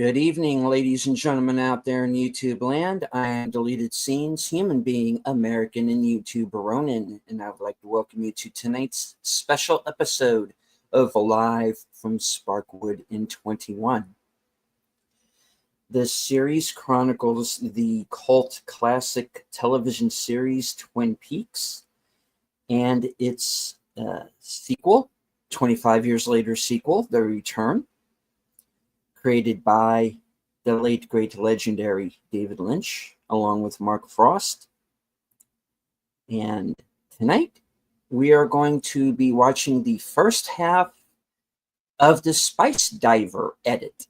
Good evening, ladies and gentlemen out there in YouTube land. I am Deleted Scenes, human being, American, and YouTuber Ronin, and I would like to welcome you to tonight's special episode of Live from Sparkwood in 21. This series chronicles the cult classic television series Twin Peaks and its sequel, 25 years later sequel, The Return, created by the late, great, legendary David Lynch, along with Mark Frost. And tonight, we are going to be watching the first half of the Spicediver edit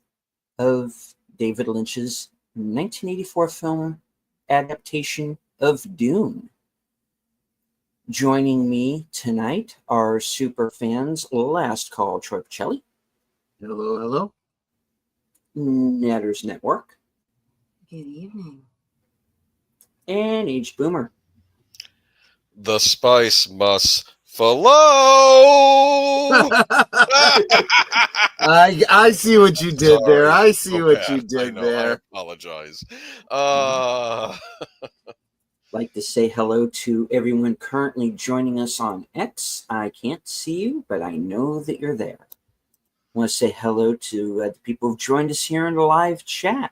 of David Lynch's 1984 film adaptation of Dune. Joining me tonight are super fans Last Call Troy Pacelli. Hello, hello. Netters Network. Good evening. And Aged Boomer. The spice must flow. I see what you did Sorry, there. I see so what bad. you did I there. apologize. Like to say hello to everyone currently joining us on X. I can't see you, but I know that you're there. I want to say hello to the people who've joined us here in the live chat.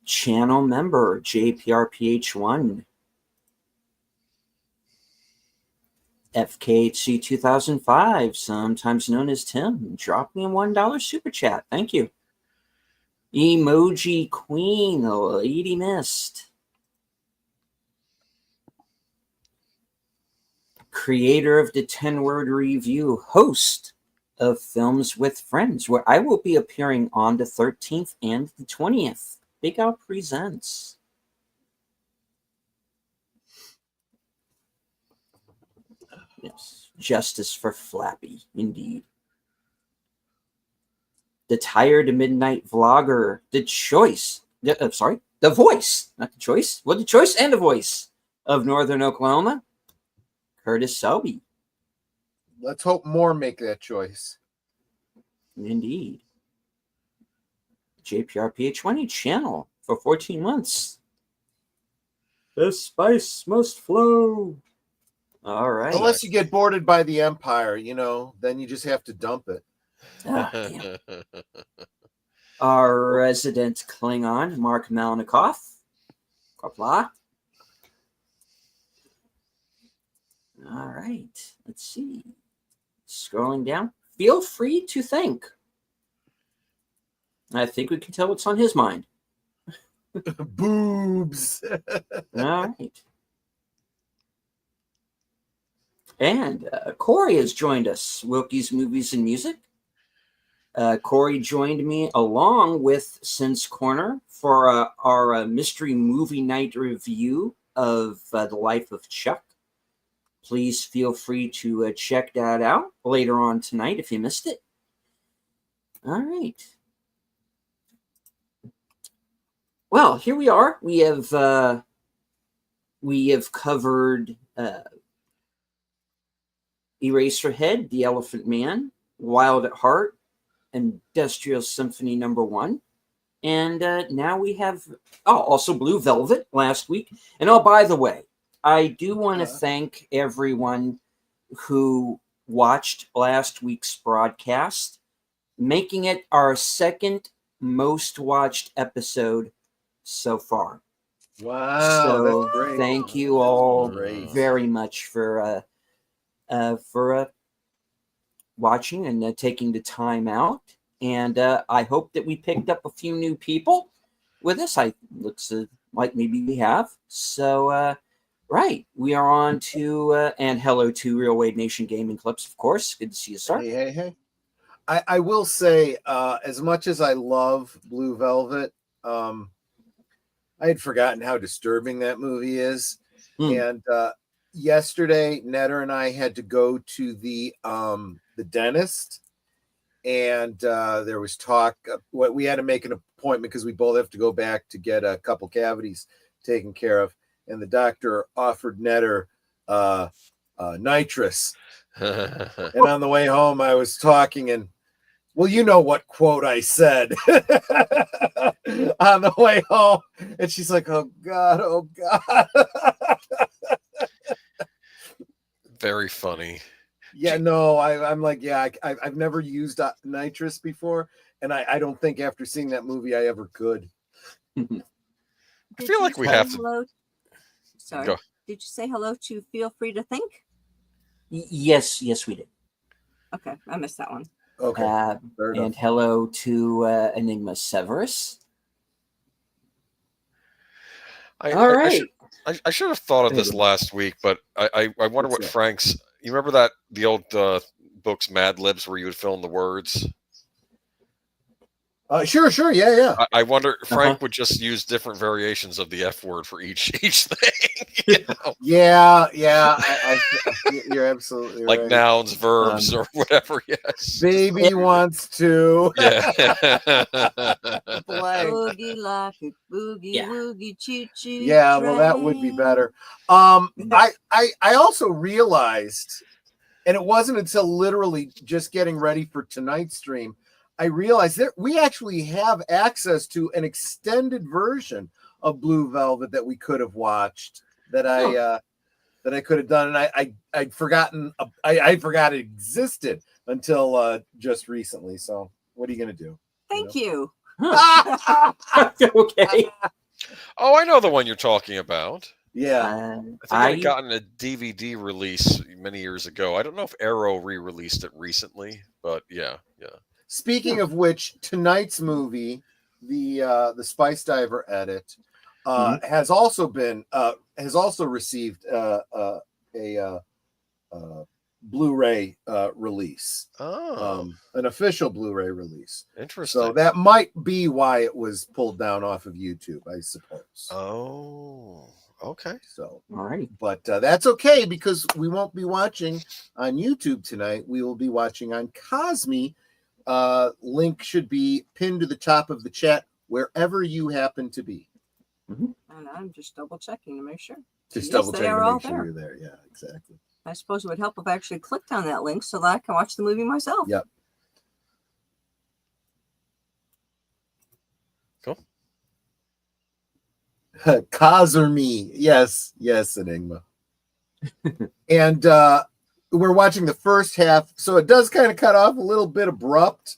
Channel member JPRPH1, FKHC 2005, sometimes known as Tim, drop me a $1 super chat. Thank you. Emoji Queen, Lady Mist. Creator of the 10-word review, host of Films with Friends, where I will be appearing on the 13th and the 20th. Big Al Presents. Yes, justice for Flappy, indeed. The Tired Midnight Vlogger, the voice, not the choice, well, the choice and the voice of Northern Oklahoma, Curtis Selby. Let's hope more make that choice. Indeed. JPRPH20 channel for 14 months. The spice must flow. All right. Unless you get boarded by the Empire, then you just have to dump it. Damn. Our resident Klingon, Mark Malnikoff. Qapla'. All right. Let's see. Scrolling down. Feel free to think. I think we can tell what's on his mind. Boobs. All right. And Corey has joined us. Wilkie's Movies and Music. Corey joined me along with Sin's Corner for our mystery movie night review of The Life of Chuck. Please feel free to check that out later on tonight if you missed it. All right. Well, here we are. We have covered Eraserhead, The Elephant Man, Wild at Heart, Industrial Symphony No. 1. And now we have also Blue Velvet last week. And by the way, I do want to thank everyone who watched last week's broadcast, making it our second most watched episode so far. Wow, so that's great. Thank you all very much for watching and taking the time out. And I hope that we picked up a few new people with us. Looks like maybe we have. So, right, we are on to, and hello to Real Wade Nation Gaming Clips, of course. Good to see you, sir. Hey. I will say, as much as I love Blue Velvet, I had forgotten how disturbing that movie is. And yesterday, Netter and I had to go to the dentist, and there was talk. We had to make an appointment because we both have to go back to get a couple cavities taken care of. And the doctor offered Netter nitrous. And on the way home, I was talking, and Well, you know what quote I said on the way home. And she's like, oh, God, oh, God. Very funny. Yeah, no, I'm like, yeah, I've never used nitrous before. And I don't think after seeing that movie I ever could. I Did feel you like we say have to hello? Sorry. go. Did you say hello to Feel Free to Think? Yes, we did. Okay, I missed that one. Okay. Fair enough. And hello to Enigma Severus. All right. I should have thought of this Maybe. last week, but I wonder What's what that? Frank's. You remember the old books Mad Libs where you would fill in the words? Sure. Yeah. I wonder Frank would just use different variations of the F word for each thing. You know? Yeah. You're absolutely Like right. nouns, verbs, or whatever. Yes. Baby wants to. Yeah. Blank. Boogie like a boogie Yeah. woogie choo choo. Yeah, well, that would be better. I also realized, and it wasn't until literally just getting ready for tonight's stream, I realized that we actually have access to an extended version of Blue Velvet that we could have watched that I could have done, and I'd forgotten. I forgot it existed until just recently. So what are you gonna do? Thank you. Okay. Oh, I know the one you're talking about. Yeah. I think it had gotten a DVD release many years ago. I don't know if Arrow re-released it recently, but yeah. Speaking of which, tonight's movie, the Spicediver edit, has also received a Blu-ray release. An official Blu-ray release. Interesting. So that might be why it was pulled down off of YouTube, I suppose. Oh, okay. So, all right. But that's okay because we won't be watching on YouTube tonight. We will be watching on Cosme. Link should be pinned to the top of the chat wherever you happen to be. And I'm just double checking to make sure. Just Yes, double they check are to all make sure there. you're there. Yeah, exactly. I suppose it would help if I actually clicked on that link so that I can watch the movie myself. Yep. Cool. Kazumi. Yes, Enigma. And we're watching the first half, so it does kind of cut off a little bit abrupt.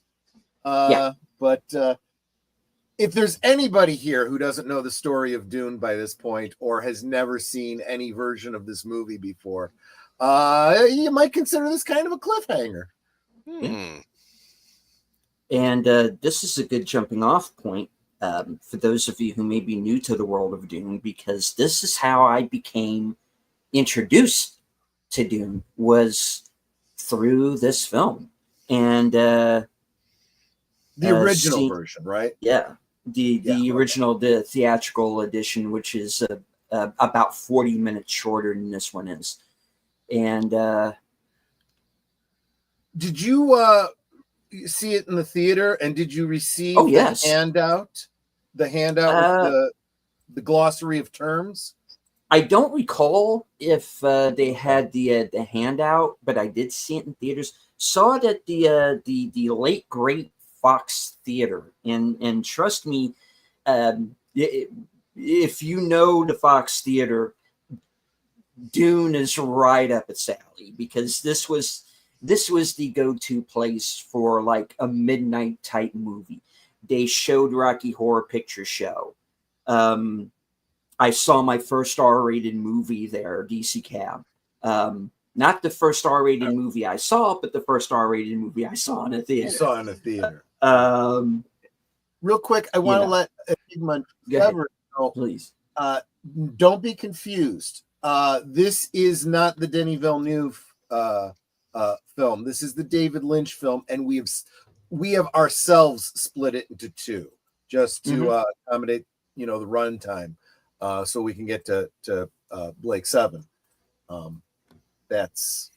But if there's anybody here who doesn't know the story of Dune by this point or has never seen any version of this movie before, you might consider this kind of a cliffhanger. And this is a good jumping off point for those of you who may be new to the world of Dune, because this is how I became introduced to Dune, was through this film. And the original version, right? Yeah. The original, the theatrical edition, which is about 40 minutes shorter than this one is. And did you see it in the theater? And did you receive the handout? The handout with the glossary of terms? I don't recall if they had the handout, but I did see it in theaters. Saw it at the late great Fox Theater, and trust me, if you know the Fox Theater, Dune is right up its alley, because this was the go-to place for like a midnight type movie. They showed Rocky Horror Picture Show. I saw my first R-rated movie there, DC Cab. Not the first R-rated movie I saw, but the first R-rated movie I saw in a theater. You saw in a theater. Real quick, I want to let Enigma know, please. Don't be confused. This is not the Denis Villeneuve film. This is the David Lynch film, and we have ourselves split it into two, just to accommodate the runtime, so we can get to Blake 7. That's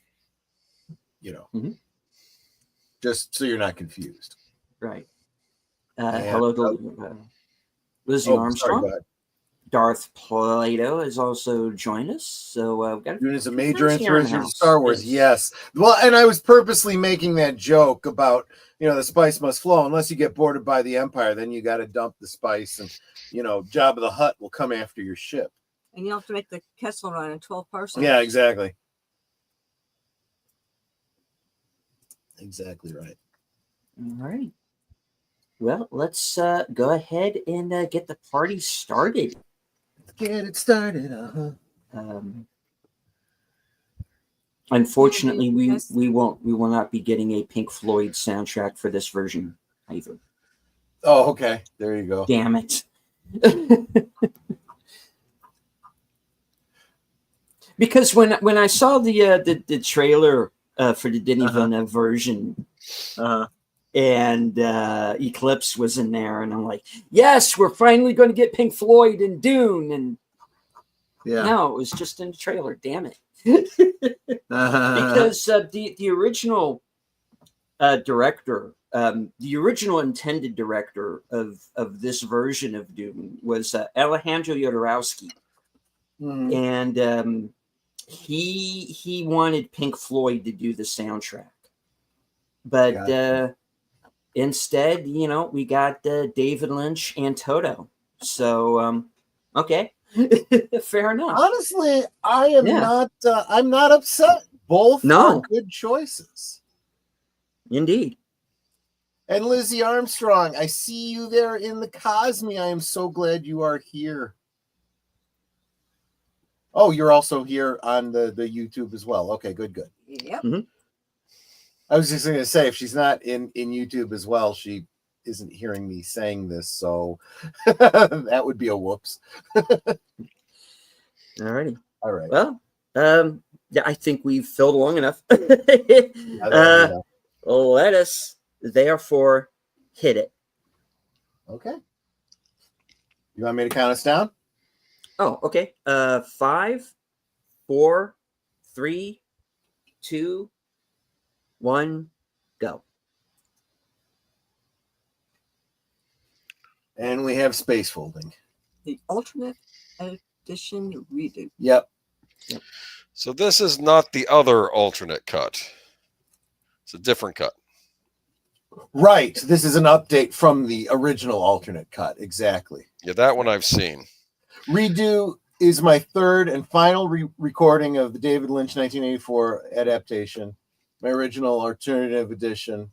just so you're not confused. Right. Hello to Lizzie Armstrong. Sorry, Darth Plato has also joined us. So we've got Dune is a major inspiration for Star Wars. Yes. Well, and I was purposely making that joke about the spice must flow. Unless you get boarded by the Empire, then you got to dump the spice, and Jabba the Hutt will come after your ship. And you have to make the Kessel Run in 12 parsecs. Yeah, exactly. Exactly right. All right. Well, let's go ahead and get the party started. Get it started. Unfortunately, we will not be getting a Pink Floyd soundtrack for this version either. Oh, okay. There you go. Damn it. Because when I saw the trailer for the Denis Villeneuve version, and Eclipse was in there, and I'm like, yes, we're finally going to get Pink Floyd and Dune, and no, it was just in the trailer. Damn it. Because the original director, the original intended director of this version of Dune was Alejandro Jodorowsky, and he wanted Pink Floyd to do the soundtrack, but Gotcha. instead, we got David Lynch and Toto. So okay. Fair enough. Honestly, I am not. I'm not upset. Both are good choices. Indeed. And Lizzie Armstrong, I see you there in the Cosme. I am so glad you are here. Oh, you're also here on the YouTube as well. Okay, good. Yep. Mm-hmm. I was just going to say, if she's not in YouTube as well, she isn't hearing me saying this, so that would be a whoops. Alrighty. All right. Well, yeah, I think we've filled long enough. Let us therefore hit it. Okay. You want me to count us down? Oh, okay. 5, 4, 3, 2, 1, go. And we have space folding. The alternate edition redo. Yep. So this is not the other alternate cut. It's a different cut. Right. This is an update from the original alternate cut. Exactly. Yeah, that one I've seen. Redo is my third and final recording of the David Lynch 1984 adaptation. My original alternative edition.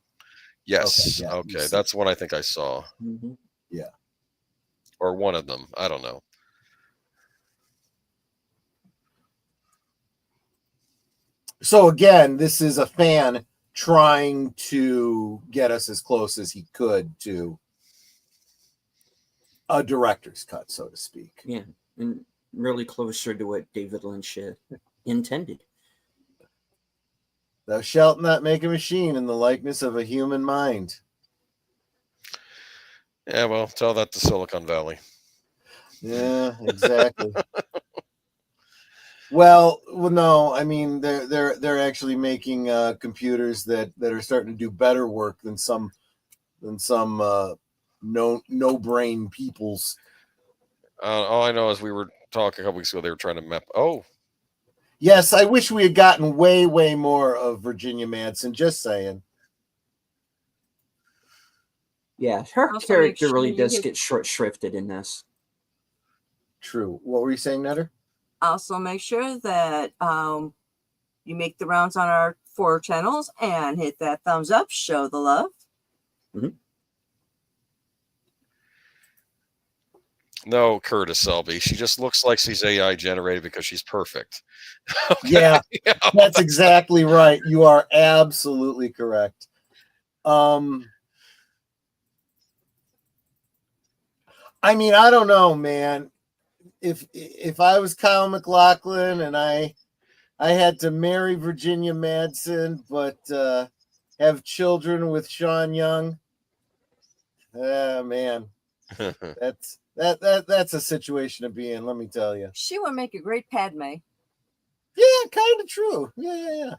Yes. Okay. That's one I think I saw. Mm-hmm. Yeah. Or one of them. I don't know. So again, this is a fan trying to get us as close as he could to a director's cut, so to speak. Yeah, and really closer to what David Lynch intended. Thou shalt not make a machine in the likeness of a human mind. Yeah, well, tell that to Silicon Valley. Yeah, exactly. Well, no, I mean they're actually making computers that are starting to do better work than some no brain peoples. All I know is we were talking a couple weeks ago. They were trying to map. Oh, yes, I wish we had gotten way more of Virginia Madsen. Just saying. Yeah, her Also character make sure really you does get- get short shrifted in this. True. What were you saying, Nutter? Also make sure that you make the rounds on our 4 channels and hit that thumbs up, show the love. Mm-hmm. no, Curtis Selby. She just looks like she's AI generated because she's perfect. Okay. Yeah, that's exactly right. You are absolutely correct. I mean, I don't know, man. If I was Kyle MacLachlan and I had to marry Virginia Madsen, but have children with Sean Young, man, that's a situation to be in. Let me tell you. She would make a great Padme. Yeah, kind of true. Yeah.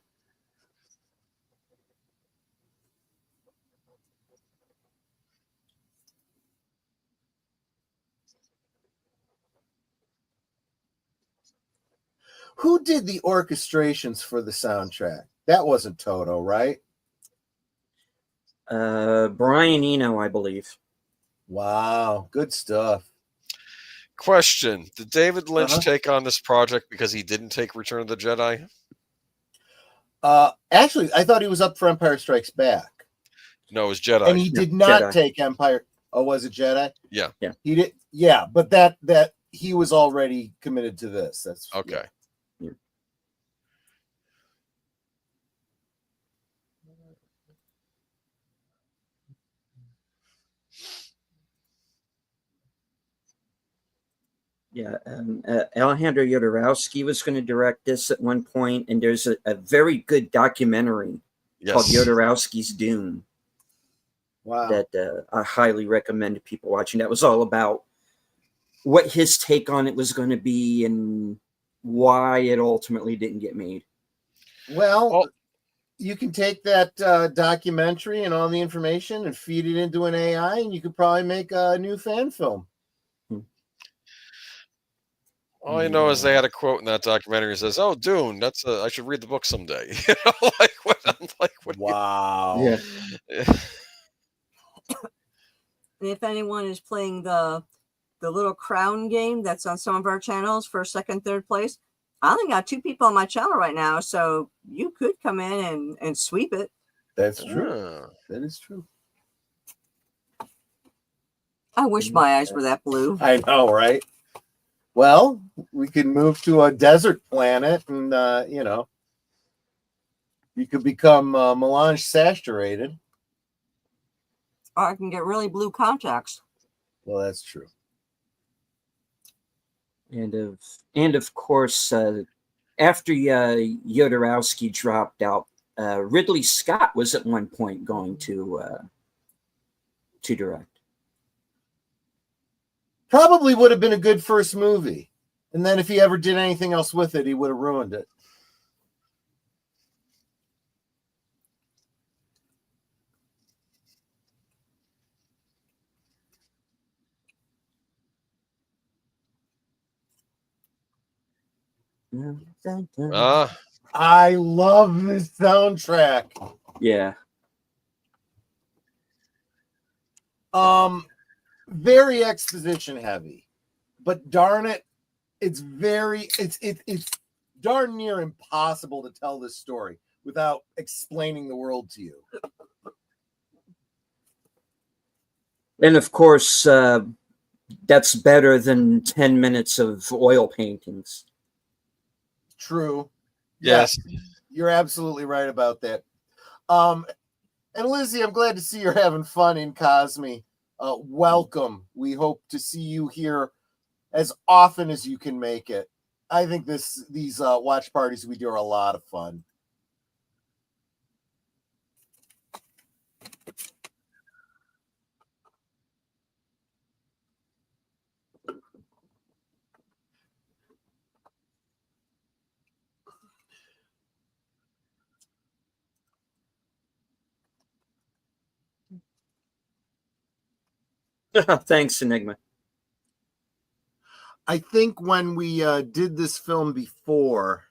Who did the orchestrations for the soundtrack? That wasn't Toto, right? Brian Eno, I believe. Wow, good stuff. Question: Did David Lynch Uh-huh. take on this project because he didn't take Return of the Jedi? Actually, I thought he was up for Empire Strikes Back, No, it was Jedi. and he No, did not Jedi. take Empire. Oh, was it Jedi? Yeah. He did. Yeah, but that he was already committed to this. That's Okay. Yeah. Yeah, Alejandro Jodorowsky was going to direct this at one point, and there's a very good documentary called Yes. Jodorowsky's Dune Wow. that I highly recommend people watching. That was all about what his take on it was going to be and why it ultimately didn't get made. Well, you can take that documentary and all the information and feed it into an AI, and you could probably make a new fan film. All I know is they had a quote in that documentary that says, "Oh, Dune, that's I should read the book someday." You know, like what? I'm like, what? Wow. Yeah. And if anyone is playing the little crown game that's on some of our channels, first, second, third place, I only got 2 people on my channel right now, so you could come in and sweep it. That's true. Ah. That is true. I wish my eyes were that blue. I know, right? Well, we can move to a desert planet, and you know, you could become melange saturated. Or I can get really blue contacts. Well, that's true. And of course, after Jodorowsky dropped out, Ridley Scott was at one point going to direct. Probably would have been a good first movie, and then if he ever did anything else with it, he would have ruined it. I love this soundtrack. Yeah. Very exposition heavy, but darn it, it's darn near impossible to tell this story without explaining the world to you. And of course, that's better than 10 minutes of oil paintings. True. Yes. You're absolutely right about that. And Lizzie, I'm glad to see you're having fun in Cosme. Welcome. We hope to see you here as often as you can make it. I think these watch parties we do are a lot of fun. Thanks, Enigma. I think when we did this film before,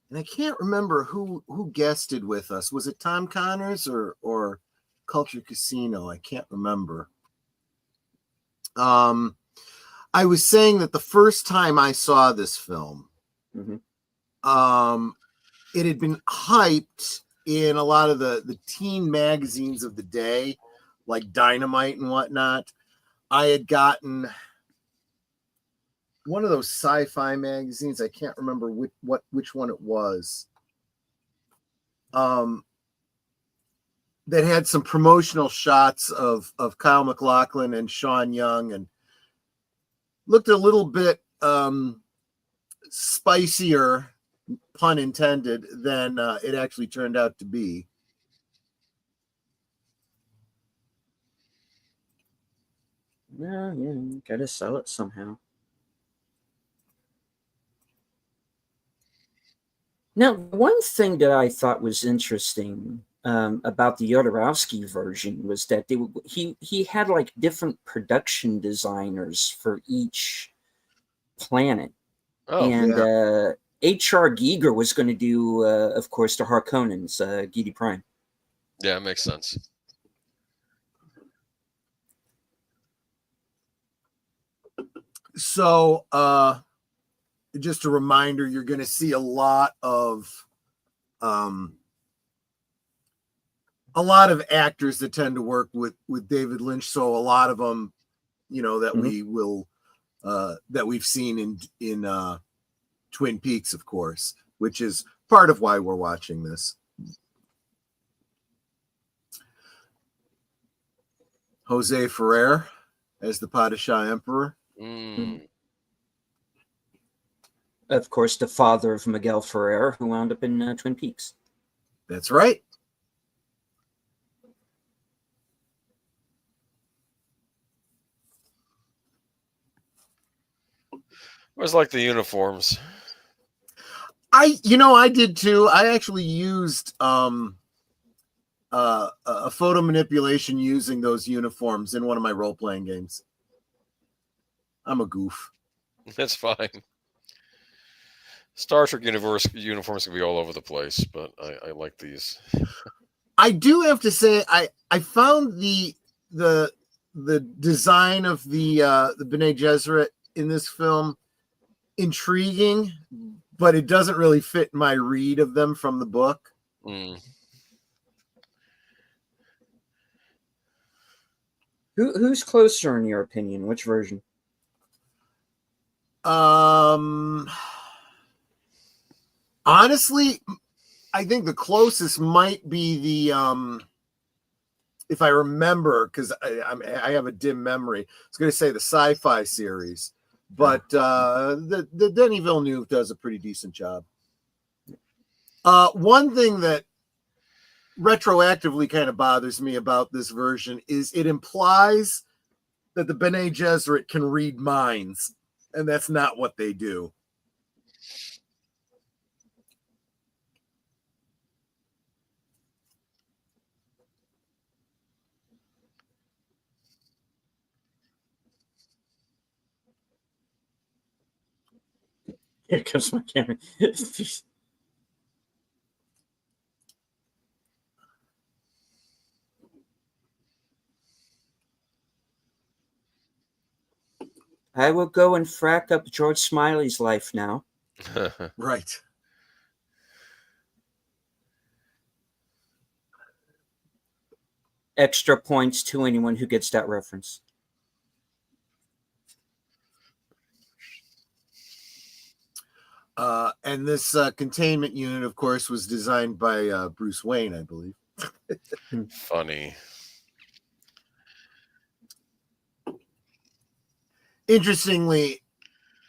and I can't remember who guested with us. Was it Tom Connors or Culture Casino? I can't remember. I was saying that the first time I saw this film, it had been hyped in a lot of the teen magazines of the day, like Dynamite and whatnot. I had gotten one of those sci-fi magazines. I can't remember which one it was. That had some promotional shots of Kyle MacLachlan and Sean Young, and looked a little bit spicier, pun intended, than it actually turned out to be. Yeah, gotta sell it somehow. Now, one thing that I thought was interesting about the Jodorowsky version was that he had like different production designers for each planet. Oh, and H.R. Giger was going to do, of course, the Harkonnens, Gidi Prime. yeah, it makes sense. So just a reminder, you're going to see a lot of actors that tend to work with David Lynch. So a lot of them, that we will that we've seen in Twin Peaks, of course, which is part of why we're watching this. Jose Ferrer as the Padishah Emperor. Of course, the father of Miguel Ferrer, who wound up in Twin Peaks. That's right. I always like the uniforms. I did too. I actually used a photo manipulation using those uniforms in one of my role-playing games. I'm a goof. That's fine. Star Trek uniforms can be all over the place, but I like these. I do have to say, I found the design of the Bene Gesserit in this film intriguing, but it doesn't really fit my read of them from the book. Who's closer in your opinion? Which version? Honestly, I think the closest might be the if I remember, because I have a dim memory. I was going to say the sci-fi series, but the Denis Villeneuve does a pretty decent job. One thing that retroactively kind of bothers me about this version is it implies that the Bene Gesserit can read minds, and that's not what they do. Here comes my camera. I will go and frack up George Smiley's life now. Right. Extra points to anyone who gets that reference. And this containment unit, of course, was designed by Bruce Wayne, I believe. Funny. Interestingly,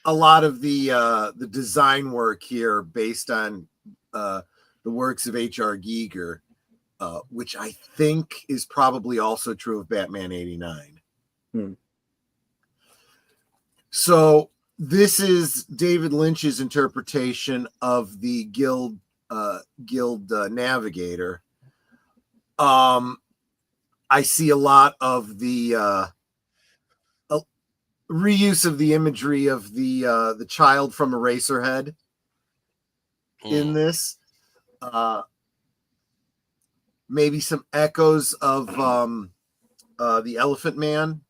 a lot of the design work here based on the works of H.R. Giger, which I think is probably also true of Batman 89. So this is David Lynch's interpretation of the Guild Navigator. I see a lot of the reuse of the imagery of the child from Eraserhead in this. Maybe some echoes of the Elephant Man.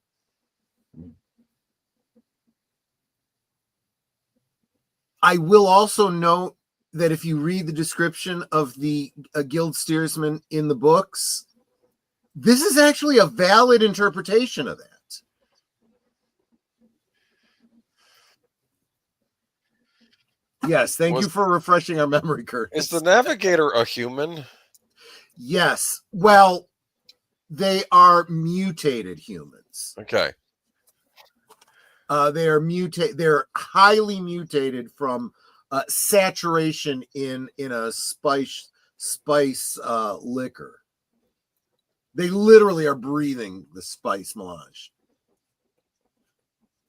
I will also note that if you read the description of the guild steersman in the books, this is actually a valid interpretation of that. Yes, thank you for refreshing our memory, Curtis. Is the Navigator a human? Yes. Well, they are mutated humans. Okay. They are They're highly mutated from saturation in a spice liquor. They literally are breathing the spice melange.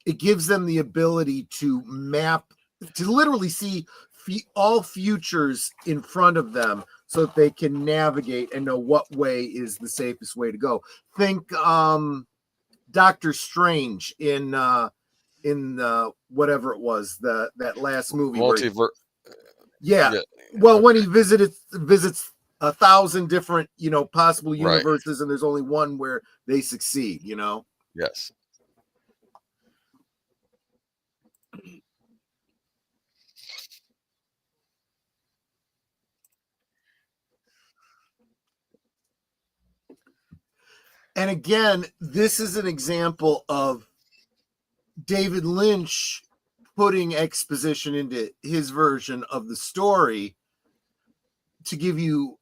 It gives them the ability to literally see all futures in front of them so that they can navigate and know what way is the safest way to go. Think Doctor Strange in whatever it was, that last movie. Yeah. Well, when he visits 1,000 different, possible universes, right, and there's only one where they succeed, Yes. And again, this is an example of David Lynch putting exposition into his version of the story to give you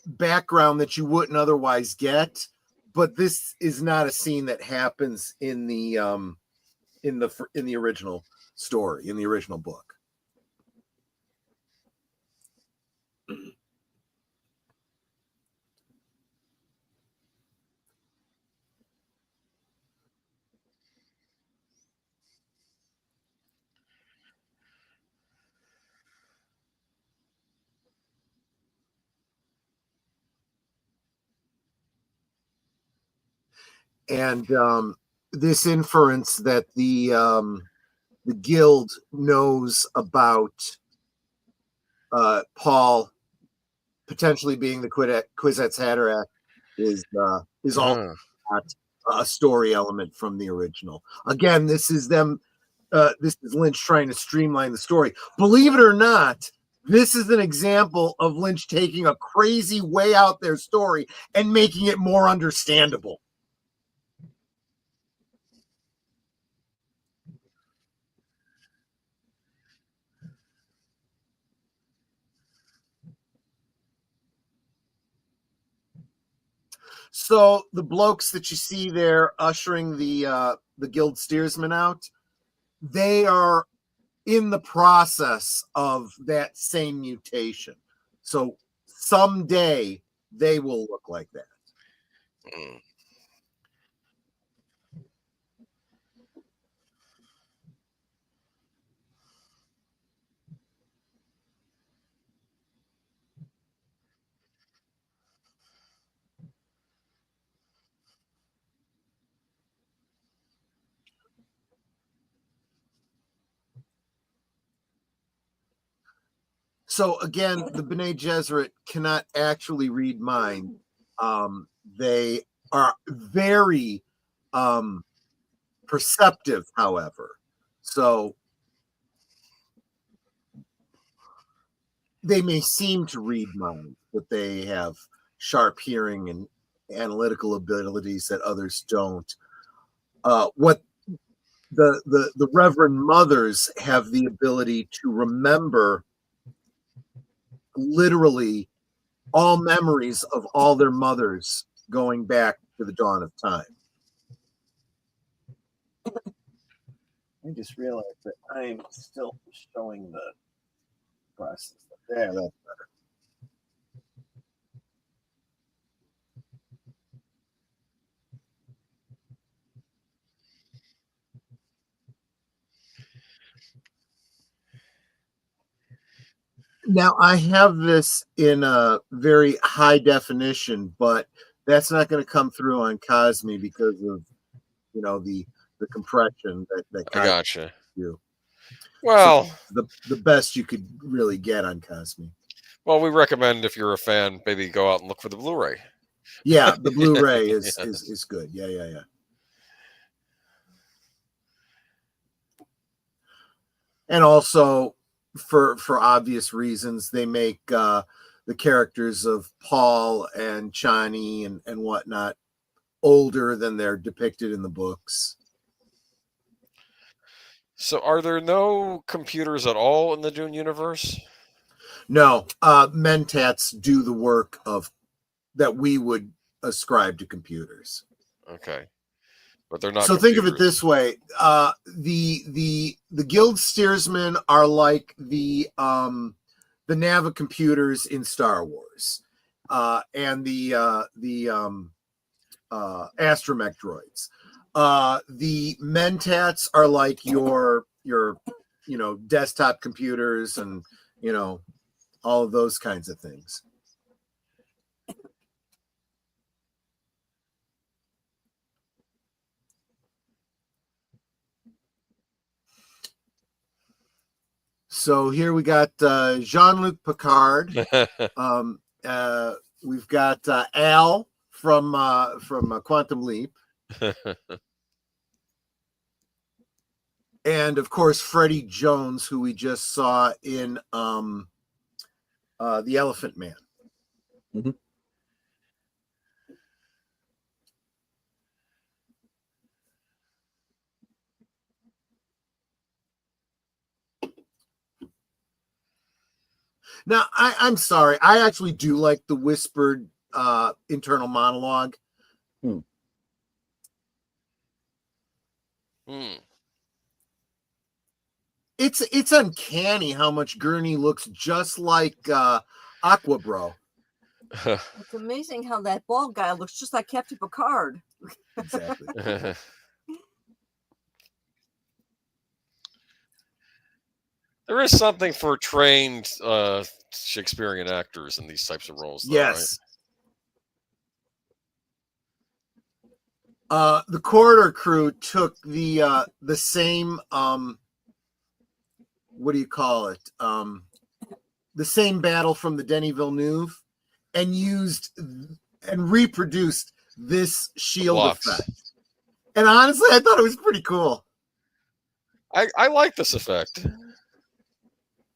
background that you wouldn't otherwise get. But this is not a scene that happens in the original story, in the original book. And this inference that the guild knows about Paul potentially being the Kwisatz Haderach is all not a story element from the original. Again, this is them. This is Lynch trying to streamline the story. Believe it or not, this is an example of Lynch taking a crazy way out there story and making it more understandable. So the blokes that you see there ushering the guild steersman out, they are in the process of that same mutation. So someday they will look like that. Mm. So again, the Bene Gesserit cannot actually read mind. They are very perceptive, however. So they may seem to read mind, but they have sharp hearing and analytical abilities that others don't. What the Reverend Mothers have the ability to remember literally all memories of all their mothers going back to the dawn of time. I just realized that I'm still showing the process. There, that's better. Now I have this in a very high definition, but that's not going to come through on Cosme because of the compression that I gotcha. do. Well, so the best you could really get on Cosme. Well, we recommend if you're a fan, maybe go out and look for the Blu-ray. Yeah, the Blu-ray Yes. is good. Yeah. And also, for obvious reasons, they make the characters of Paul and Chani and whatnot older than they're depicted in the books. So, are there no computers at all in the Dune universe? No, mentats do the work of that we would ascribe to computers. Okay, but they're not. So computers. think of it this way: the guild steersmen are like the Nava computers in Star Wars, and the astromech droids. The mentats are like your desktop computers and all of those kinds of things. So here we got Jean-Luc Picard. We've got Al from Quantum Leap. And of course, Freddie Jones, who we just saw in The Elephant Man. Mm-hmm. Now, I'm sorry. I actually do like the whispered internal monologue. Hmm. It's uncanny how much Gurney looks just like Aqua Bro. It's amazing how that bald guy looks just like Captain Picard. Exactly. There is something for trained Shakespearean actors in these types of roles, though, Yes. The corridor crew took the same what do you call it? The same battle from the Denis Villeneuve and used and reproduced this shield blocks. effect. And honestly, I thought it was pretty cool. I like this effect.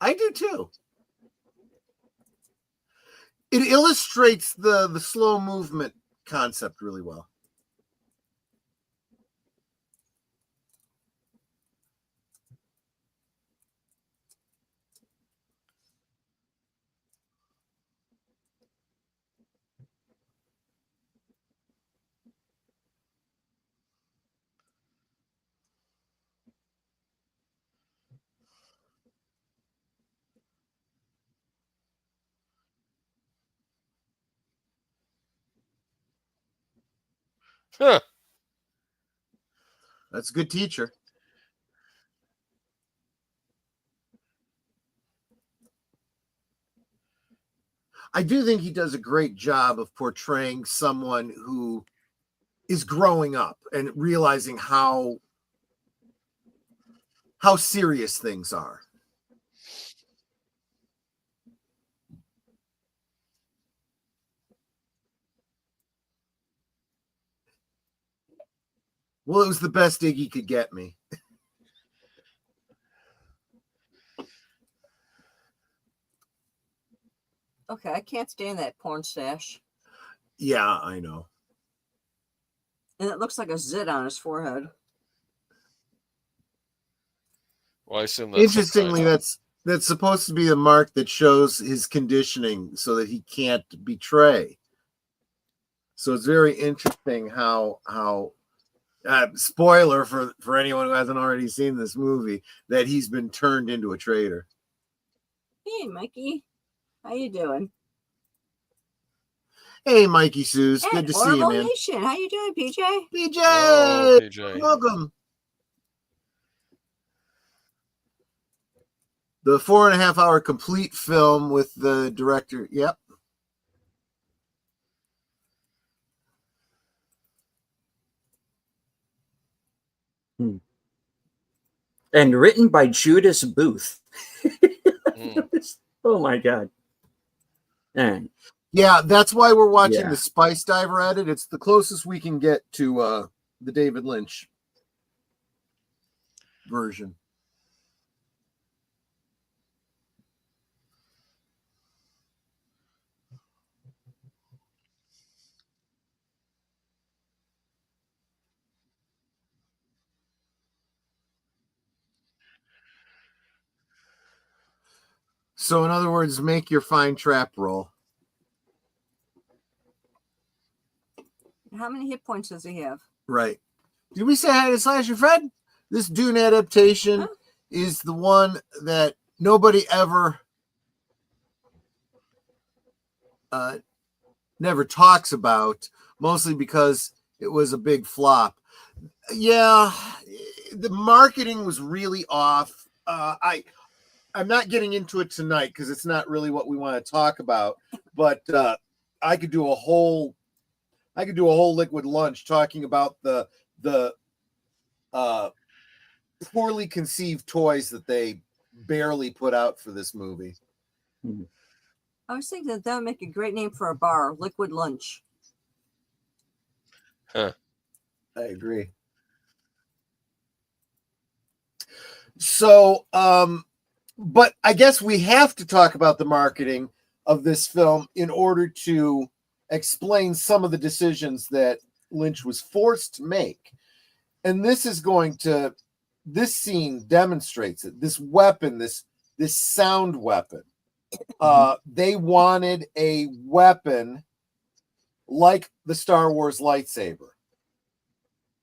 I do too. It illustrates the slow movement concept really well. Huh. That's a good teacher. I do think he does a great job of portraying someone who is growing up and realizing how serious things are. Well, it was the best Iggy could get me. Okay, I can't stand that porn stash. Yeah, I know. And it looks like a zit on his forehead. Well, I assume that's Interestingly, that's supposed to be a mark that shows his conditioning so that he can't betray. So it's very interesting how spoiler for anyone who hasn't already seen this movie, that he's been turned into a traitor. Hey, Mikey. How you doing? Hey, Mikey Suze. And Good to see you, man. Nation. How you doing, PJ? PJ! Whoa, PJ. Welcome. The 4.5 hour complete film with the director. Yep. And written by Judas Booth. Mm. Oh my god. And yeah, that's why we're watching Yeah. the Spicediver edit. It's the closest we can get to the David Lynch version. So, in other words, make your fine trap roll. How many hit points does he have? Right. Did we say hi to Slasher Fred? This Dune adaptation is the one that nobody ever never talks about, mostly because it was a big flop. Yeah, the marketing was really off. I'm not getting into it tonight because it's not really what we want to talk about, but I could do a whole liquid lunch talking about the poorly conceived toys that they barely put out for this movie. I was thinking that would make a great name for a bar, Liquid Lunch. Huh. I agree. So, but I guess we have to talk about the marketing of this film in order to explain some of the decisions that Lynch was forced to make. And this scene demonstrates it. This weapon, this sound weapon, they wanted a weapon like the Star Wars lightsaber.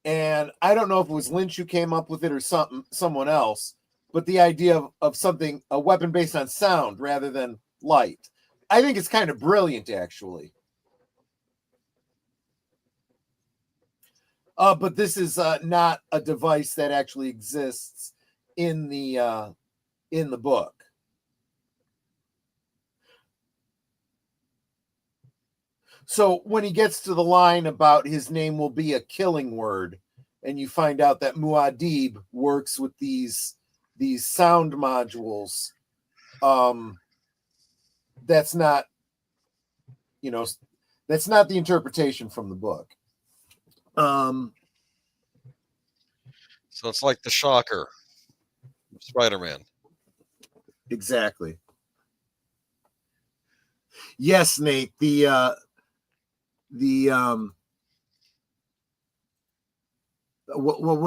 And I don't know if it was Lynch who came up with it or someone else, but the idea of something, a weapon based on sound rather than light. I think it's kind of brilliant, actually. But this is not a device that actually exists in the book. So when he gets to the line about his name will be a killing word, and you find out that Muad'Dib works with these sound modules, that's not, that's not the interpretation from the book. So it's like the Shocker, Spider-Man. Exactly. Yes, Nate. What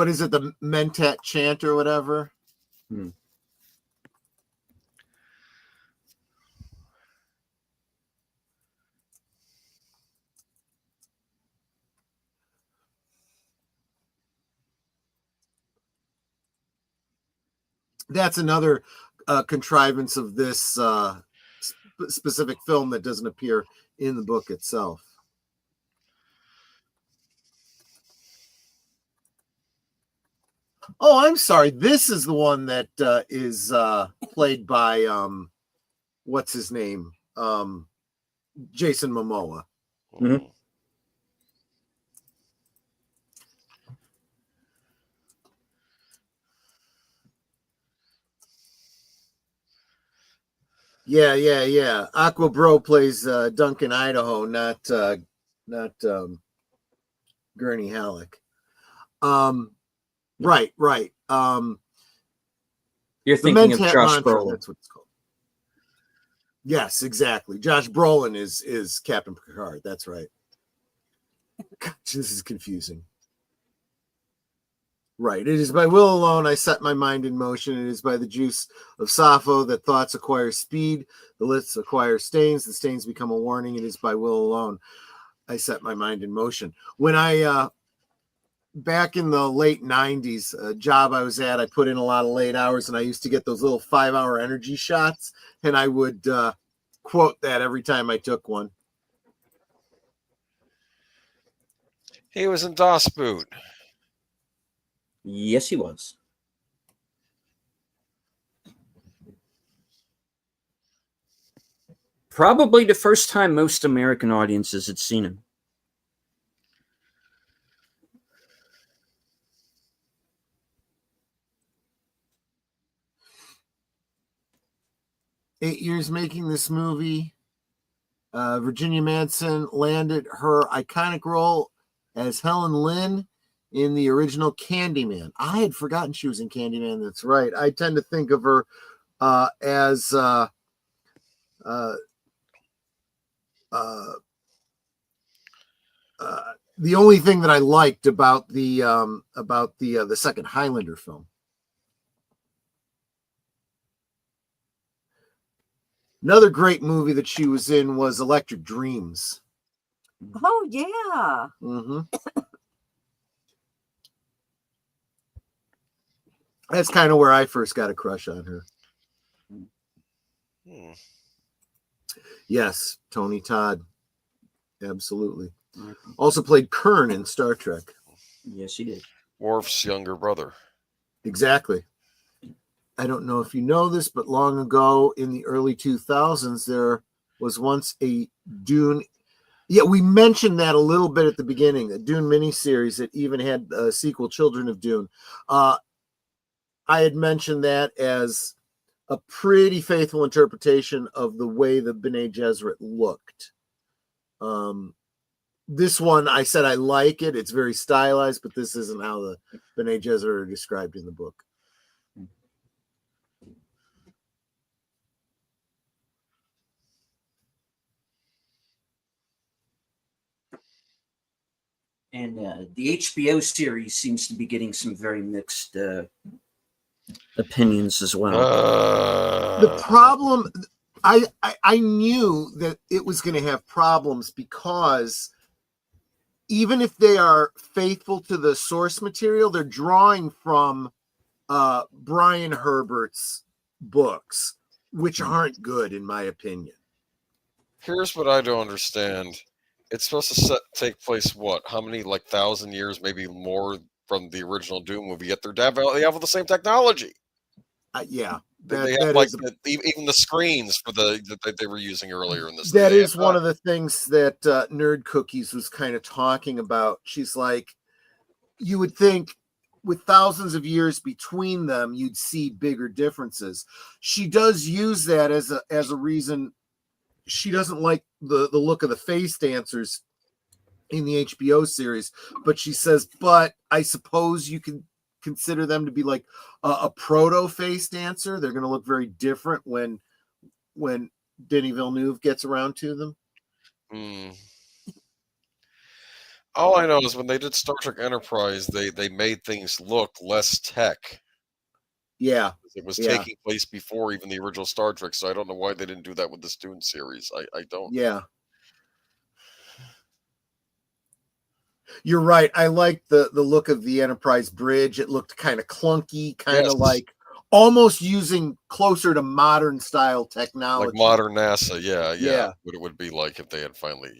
is it? The Mentat chant or whatever. That's another contrivance of this specific film that doesn't appear in the book itself. Oh, I'm sorry. This is the one that is played by what's his name? Jason Momoa. Mm-hmm. Yeah. Aqua Bro plays Duncan Idaho, not Gurney Halleck. Right. You're thinking of Josh Mantra, Brolin. that's what it's called. Yes, exactly. Josh Brolin is Captain Picard. That's right. Gosh, this is confusing. Right. It is by will alone I set my mind in motion. It is by the juice of Sappho that thoughts acquire speed. The lists acquire stains. The stains become a warning. It is by will alone I set my mind in motion. When I back in the late 90s, a job I was at, I put in a lot of late hours, and I used to get those little 5-hour energy shots, and I would quote that every time I took one. He was in Das Boot. Yes, he was. Probably the first time most American audiences had seen him. Eight years making this movie. Virginia Madsen landed her iconic role as Helen Lynn in the original Candyman. I had forgotten she was in Candyman. That's right. I tend to think of her as the only thing that I liked about the second Highlander film. Another great movie that she was in was Electric Dreams. Oh yeah. Mm-hmm. That's kind of where I first got a crush on her. Yes, Tony Todd. Absolutely. Also played Kern in Star Trek. Yes, he did. Worf's younger brother. Exactly. I don't know if you know this, but long ago in the early 2000s, there was once a Dune. Yeah, we mentioned that a little bit at the beginning, the Dune miniseries that even had a sequel, Children of Dune. I had mentioned that as a pretty faithful interpretation of the way the Bene Gesserit looked. This one, I said I like it. It's very stylized, but this isn't how the Bene Gesserit are described in the book. And the HBO series seems to be getting some very mixed opinions as well. The problem, I knew that it was going to have problems because even if they are faithful to the source material, they're drawing from Brian Herbert's books, which aren't good in my opinion. Here's what I don't understand. It's supposed to take place, what? How many, like, 1,000 years, maybe more from the original Doom movie, yet they have all the same technology. Yeah. They have, like, even the screens for that they were using earlier in this. That is one of the things that Nerd Cookies was kind of talking about. She's like, you would think with thousands of years between them, you'd see bigger differences. She does use that as a reason. She doesn't like the look of the face dancers in the HBO series, but she says, but I suppose you can consider them to be like a proto face dancer. They're going to look very different when Denis Villeneuve gets around to them. All I know is when they did Star Trek Enterprise, they made things look less tech. Yeah. It was taking place before even the original Star Trek, so I don't know why they didn't do that with this Dune series. I don't. Yeah. You're right. I like the look of the Enterprise bridge. It looked kind of clunky, kind of like almost using closer to modern style technology. Like modern NASA, yeah. What it would be like if they had finally,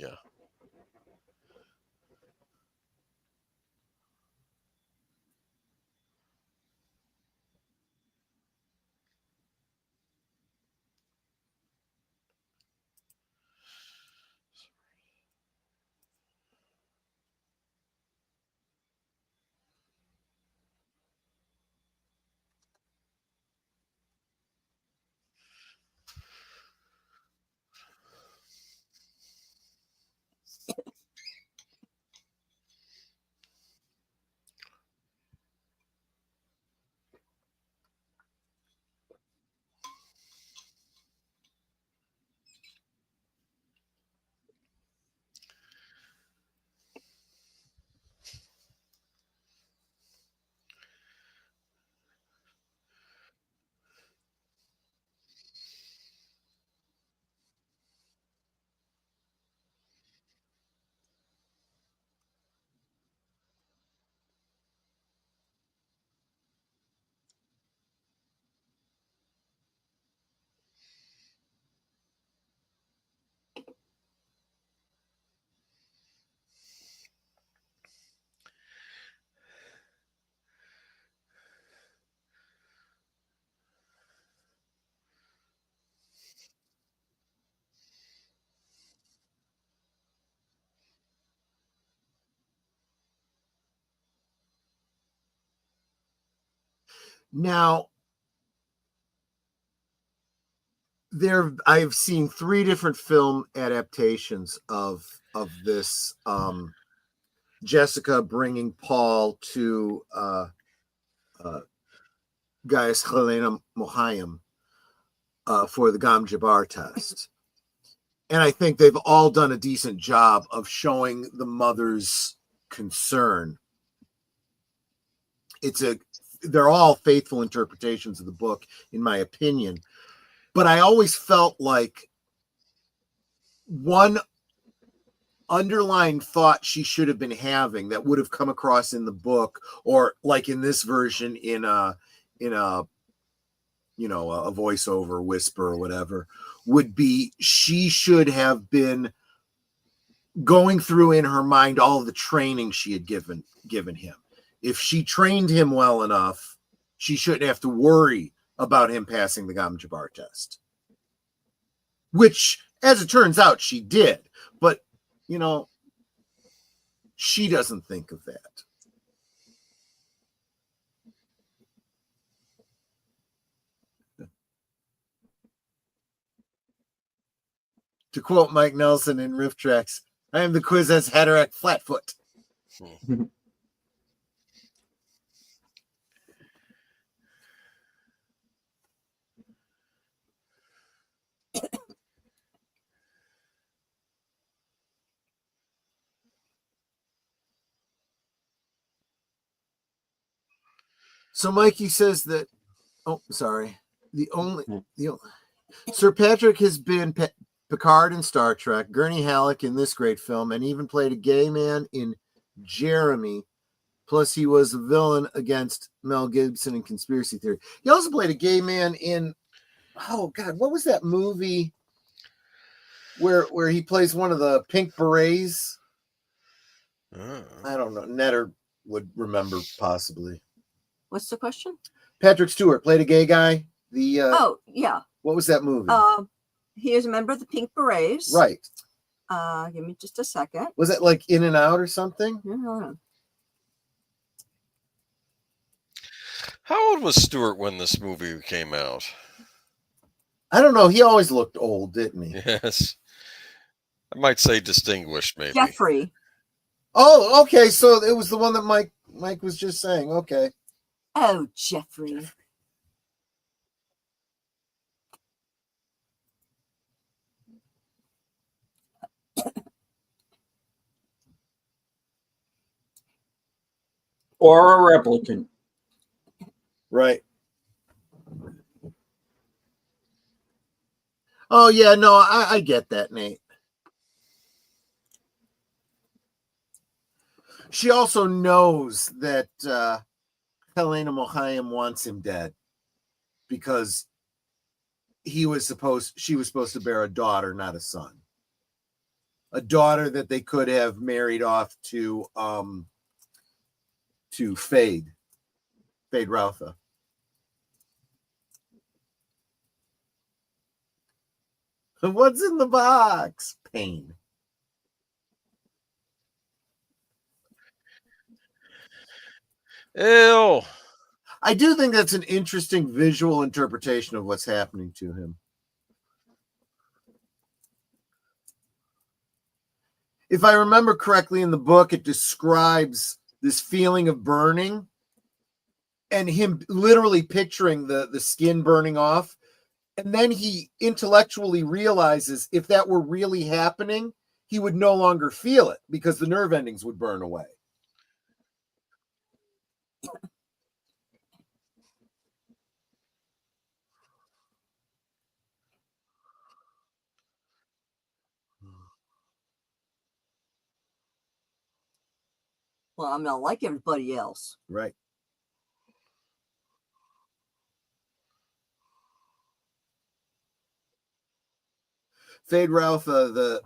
Now, I've seen 3 different film adaptations of this. Jessica bringing Paul to Gaius Helena Mohayim for the Gam Jabbar test. And I think they've all done a decent job of showing the mother's concern. They're all faithful interpretations of the book, in my opinion. But I always felt like one underlying thought she should have been having that would have come across in the book, or like in this version in a voiceover whisper or whatever, would be she should have been going through in her mind all the training she had given him. If she trained him well enough, she shouldn't have to worry about him passing the Gam Jabbar test, which, as it turns out, she did. But she doesn't think of that. To quote Mike Nelson in Riff Tracks, I am the Kwisatz Haderach Flatfoot. So Mikey says that, the only Sir Patrick has been Picard in Star Trek, Gurney Halleck in this great film, and even played a gay man in Jeremy. Plus, he was a villain against Mel Gibson in Conspiracy Theory. He also played a gay man in, oh God, what was that movie where he plays one of the pink berets? I don't know. Netter would remember possibly. What's the question? Patrick Stewart played a gay guy. Oh yeah. What was that movie? He is a member of the Pink Berets. Right. Give me just a second. Was it like In and Out or something? Yeah. How old was Stewart when this movie came out? I don't know. He always looked old, didn't he? Yes. I might say distinguished, maybe. Jeffrey. Oh, okay. So it was the one that Mike was just saying. Okay. Oh, Jeffrey. Or a replicant. Right. Oh, yeah. No, I get that, Nate. She also knows that Helena Mohayim wants him dead because she was supposed to bear a daughter, not a son. A daughter that they could have married off to Fade Routha. What's in the box? Pain. Ew. I do think that's an interesting visual interpretation of what's happening to him. If I remember correctly in the book, it describes this feeling of burning and him literally picturing the skin burning off. And then he intellectually realizes if that were really happening, he would no longer feel it because the nerve endings would burn away. Well, I'm not like everybody else. Right. Fade Routha,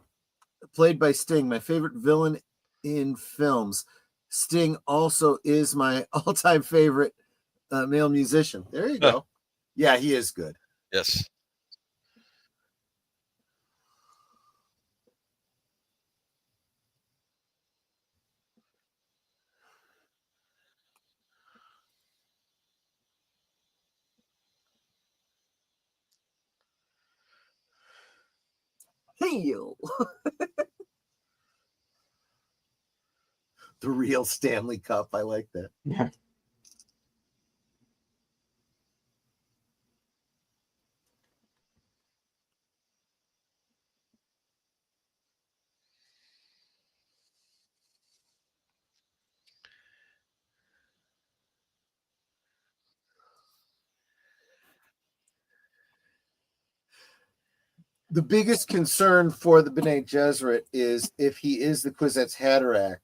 played by Sting, my favorite villain in films. Sting also is my all-time favorite male musician. There you go. Yeah, he is good. Yes. Heal. The real Stanley Cup. I like that. Yeah. The biggest concern for the Bene Gesserit is if he is the Kwisatz Haderach,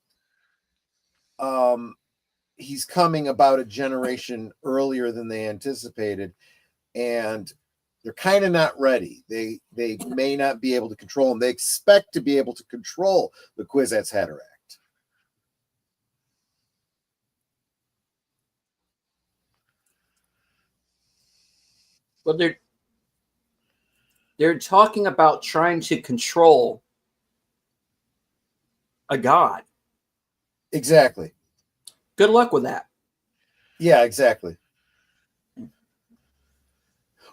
he's coming about a generation earlier than they anticipated, and they're kind of not ready. They may not be able to control him. They expect to be able to control the Kwisatz Haderach. Well, they're talking about trying to control a god. Exactly. Good luck with that. Yeah, exactly.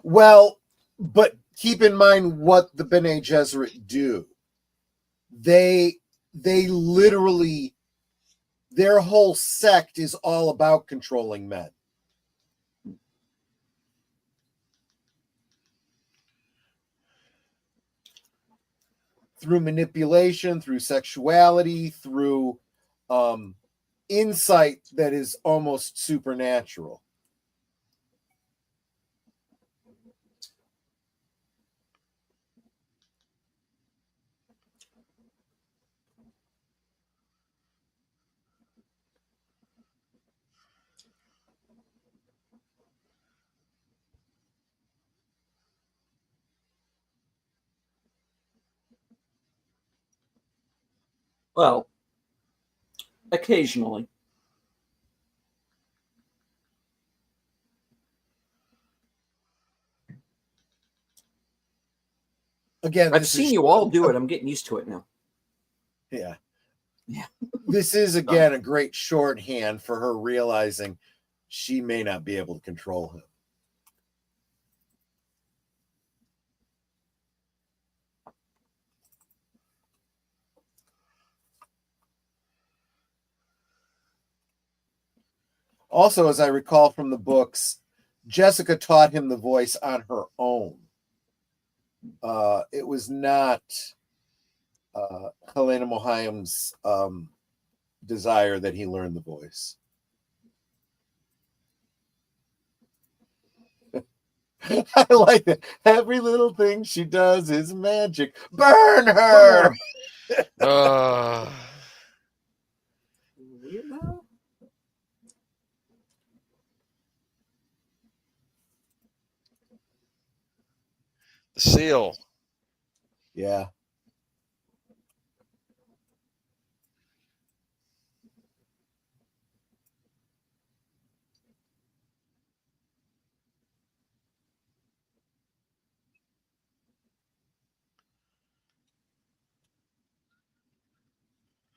Well, but keep in mind what the Bene Gesserit do. They literally, their whole sect is all about controlling men. Through manipulation, through sexuality, through insight that is almost supernatural. Well, occasionally. Again, I've this seen is you all do it. I'm getting used to it now. yeah. Yeah. This is again a great shorthand for her realizing she may not be able to control him. Also, as I recall from the books, Jessica taught him the voice on her own. It was not Helena Mohiam's desire that he learn the voice. I like it. Every little thing she does is magic. Burn her! Weirdo. The seal. Yeah.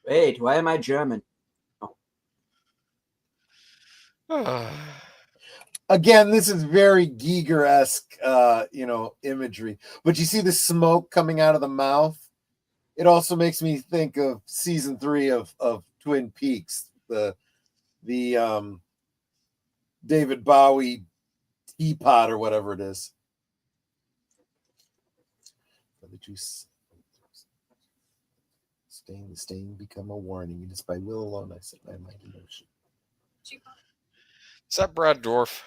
Wait, why am I German? Again, this is very Giger-esque, imagery. But you see the smoke coming out of the mouth? It also makes me think of season 3 of Twin Peaks, the David Bowie teapot or whatever it is. The juice the stain become a warning. It is by will alone I set my mind in motion. Is that Brad Dourif?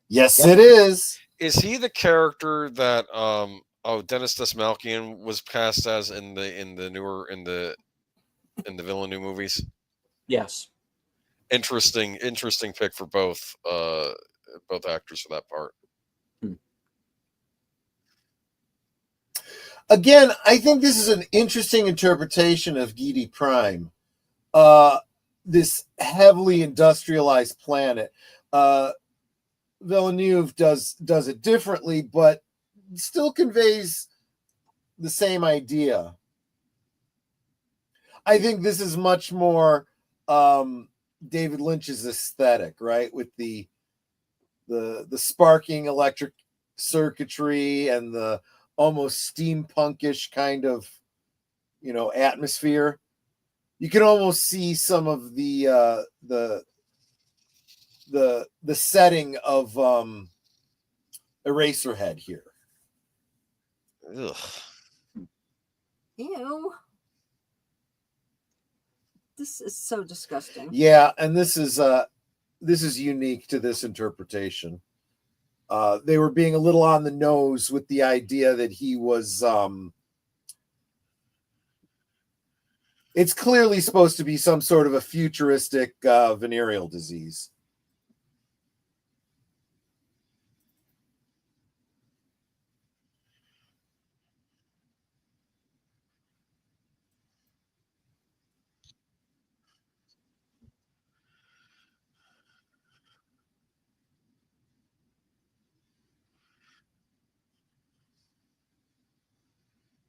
Yes, it is. Is he the character that Dennis Desmalkian was cast as in the Villeneuve movies? Yes. Interesting pick for both actors for that part. Again, I think this is an interesting interpretation of Giedi Prime. This heavily industrialized planet. Villeneuve does it differently, but still conveys the same idea. I think this is much more David Lynch's aesthetic, right? With the sparking electric circuitry and the almost steampunkish kind of atmosphere. You can almost see some of the setting of Eraserhead here. Ugh. Ew. This is so disgusting. Yeah, and this is unique to this interpretation. They were being a little on the nose with the idea that he was it's clearly supposed to be some sort of a futuristic venereal disease.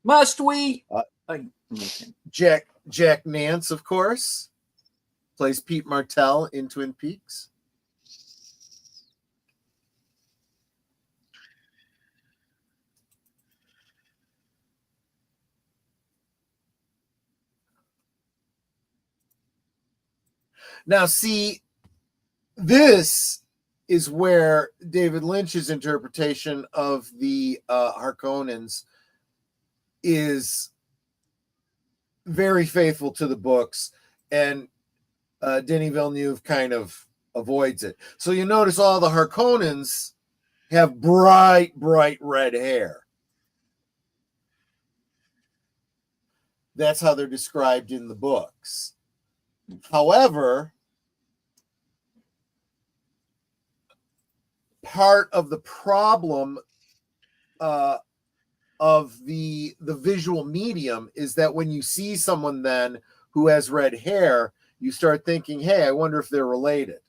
Must we? Okay. Jack Nance, of course, plays Pete Martell in Twin Peaks. Now, see, this is where David Lynch's interpretation of the Harkonnens is very faithful to the books, and Denis Villeneuve kind of avoids it. So you notice all the Harkonnens have bright red hair. That's how they're described in the books. However, part of the problem of the visual medium is that when you see someone then who has red hair, you start thinking, hey, I wonder if they're related.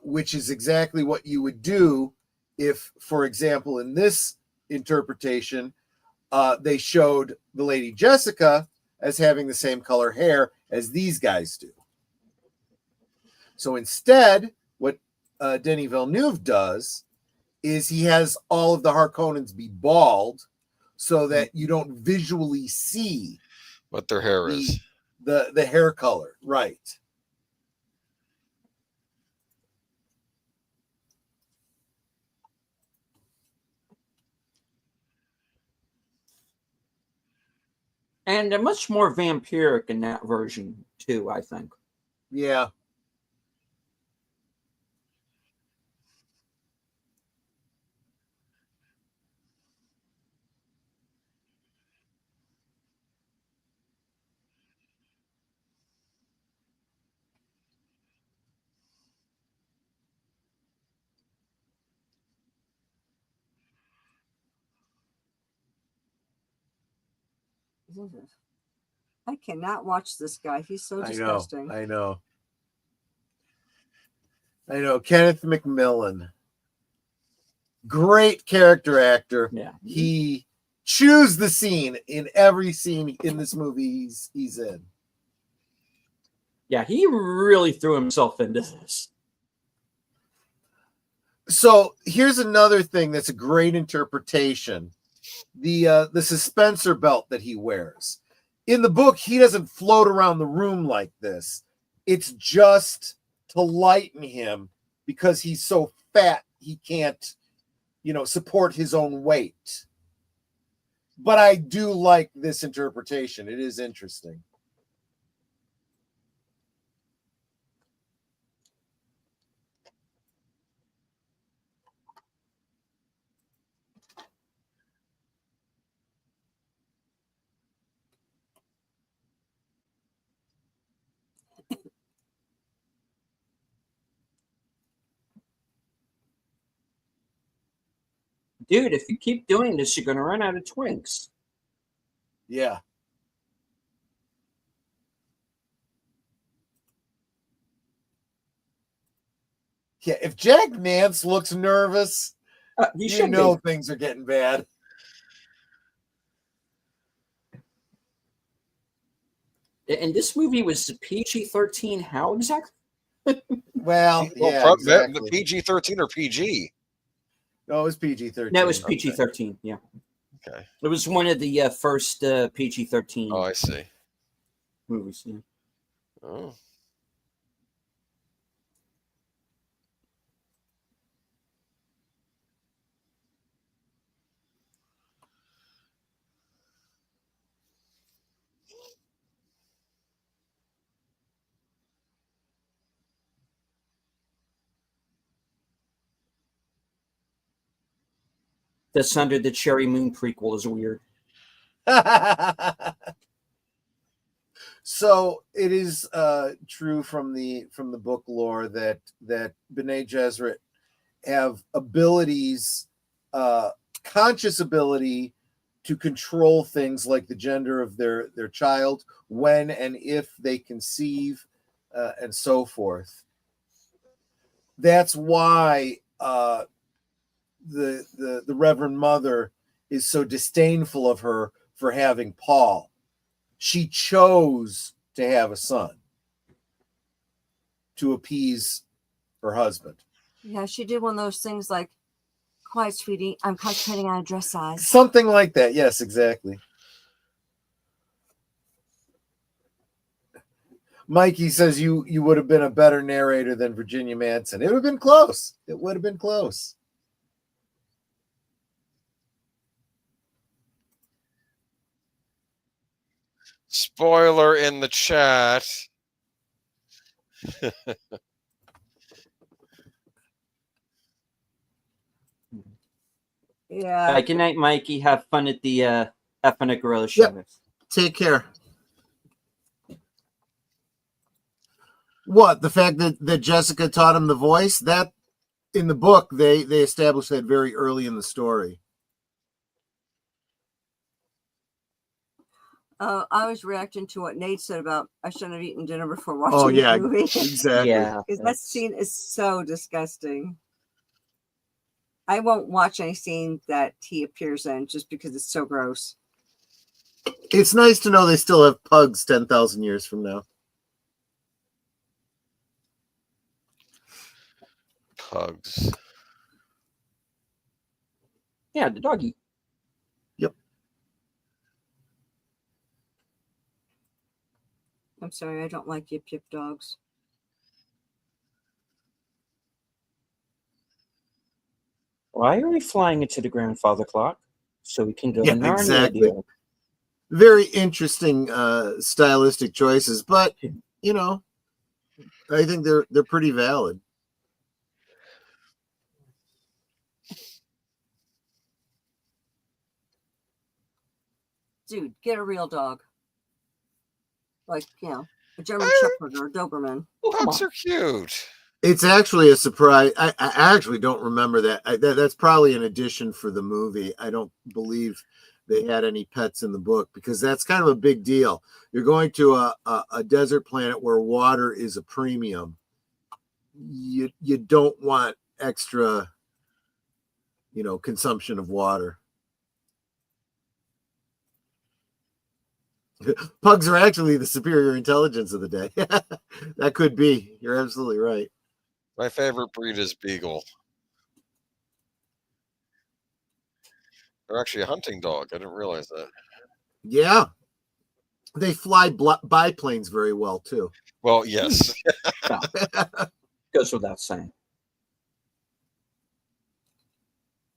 Which is exactly what you would do if, for example, in this interpretation, they showed the Lady Jessica as having the same color hair as these guys do. So instead, what Denis Villeneuve does is he has all of the Harkonnens be bald so that you don't visually see what their hair is. The hair color, right? And they're much more vampiric in that version too, I think. Yeah. I cannot watch this guy. He's so disgusting. I know. Kenneth McMillan, great character actor. Yeah. He chews the scene in every scene in this movie he's in. Yeah, he really threw himself into this. So here's another thing that's a great interpretation. The suspensor belt that he wears. In the book, he doesn't float around the room like this. It's just to lighten him because he's so fat he can't, support his own weight. But I do like this interpretation. It is interesting. Dude, if you keep doing this, you're going to run out of Twinks. Yeah. Yeah, if Jack Nance looks nervous, you know things are getting bad. And this movie was PG-13. How exactly? Well, yeah, exactly. The PG-13 or PG? No, it was PG-13. No, it was PG-13, yeah. Okay. It was one of the first PG-13 Oh, I see. movies, yeah. Oh. This Under the Cherry Moon prequel is weird. So it is true from the book lore that Bene Gesserit have abilities, conscious ability to control things like the gender of their child, when and if they conceive, and so forth. That's why the Reverend Mother is so disdainful of her for having Paul. She chose to have a son to appease her husband. Yeah, she did one of those things like, quiet, sweetie, I'm concentrating on a dress size. Something like that. Yes, exactly. Mikey says you would have been a better narrator than Virginia Madsen. It would have been close. It would have been close. Spoiler in the chat. Yeah. Good night, Mikey. Have fun at the Ethnic Gorilla Show. Yep. Take care. What, the fact that Jessica taught him the voice? That in the book they established that very early in the story. I was reacting to what Nate said about I shouldn't have eaten dinner before watching Oh yeah, the movie. exactly. Yeah, Because that scene is so disgusting. I won't watch any scene that he appears in just because it's so gross. It's nice to know they still have pugs 10,000 years from now. Pugs. yeah, the doggy. I'm sorry, I don't like yip yip dogs. Why are we flying into the grandfather clock? So we can go Yeah, to Narnia, exactly. dear. Very interesting stylistic choices, but you know, I think they're pretty valid. Dude, get a real dog. Like, a German Eh, Shepherd or a Doberman. Oh, come Pugs on. are cute. It's actually a surprise. I actually don't remember that. That's probably an addition for the movie. I don't believe they had any pets in the book because that's kind of a big deal. You're going to a desert planet where water is a premium. You don't want extra, consumption of water. Pugs are actually the superior intelligence of the day. That could be. You're absolutely right. My favorite breed is Beagle. They're actually a hunting dog. I didn't realize that. Yeah. They fly biplanes very well, too. Well, yes. Goes without saying.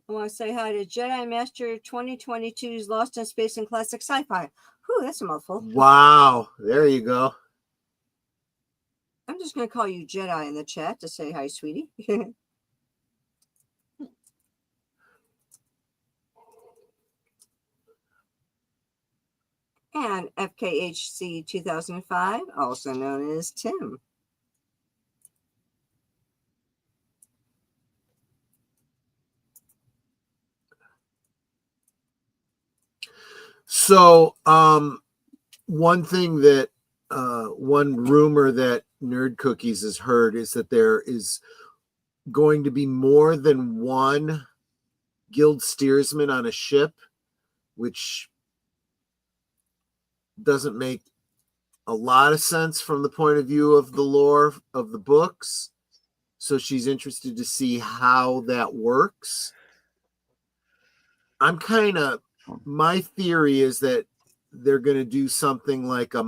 I want to say hi to Jedi Master 2022's Lost in Space and Classic Sci-Fi. Whew, that's a mouthful. Wow. There you go. I'm just going to call you Jedi in the chat to say hi, sweetie. And FKHC 2005, also known as Tim. So, one thing that, one rumor that Nerd Cookies has heard is that there is going to be more than one guild steersman on a ship, which doesn't make a lot of sense from the point of view of the lore of the books. So she's interested to see how that works. My theory is that they're going to do something like a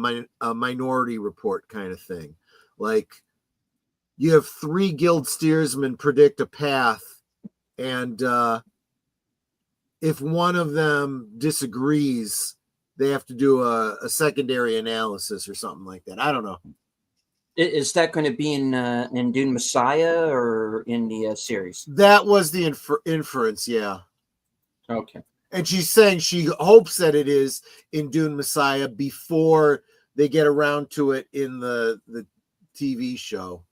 Minority Report kind of thing. Like you have 3 guild steersmen predict a path, and if one of them disagrees, they have to do a secondary analysis or something like that. I don't know. Is that going to be in Dune Messiah or in the series? That was the inference, yeah. Okay. And she's saying she hopes that it is in Dune Messiah before they get around to it in the TV show.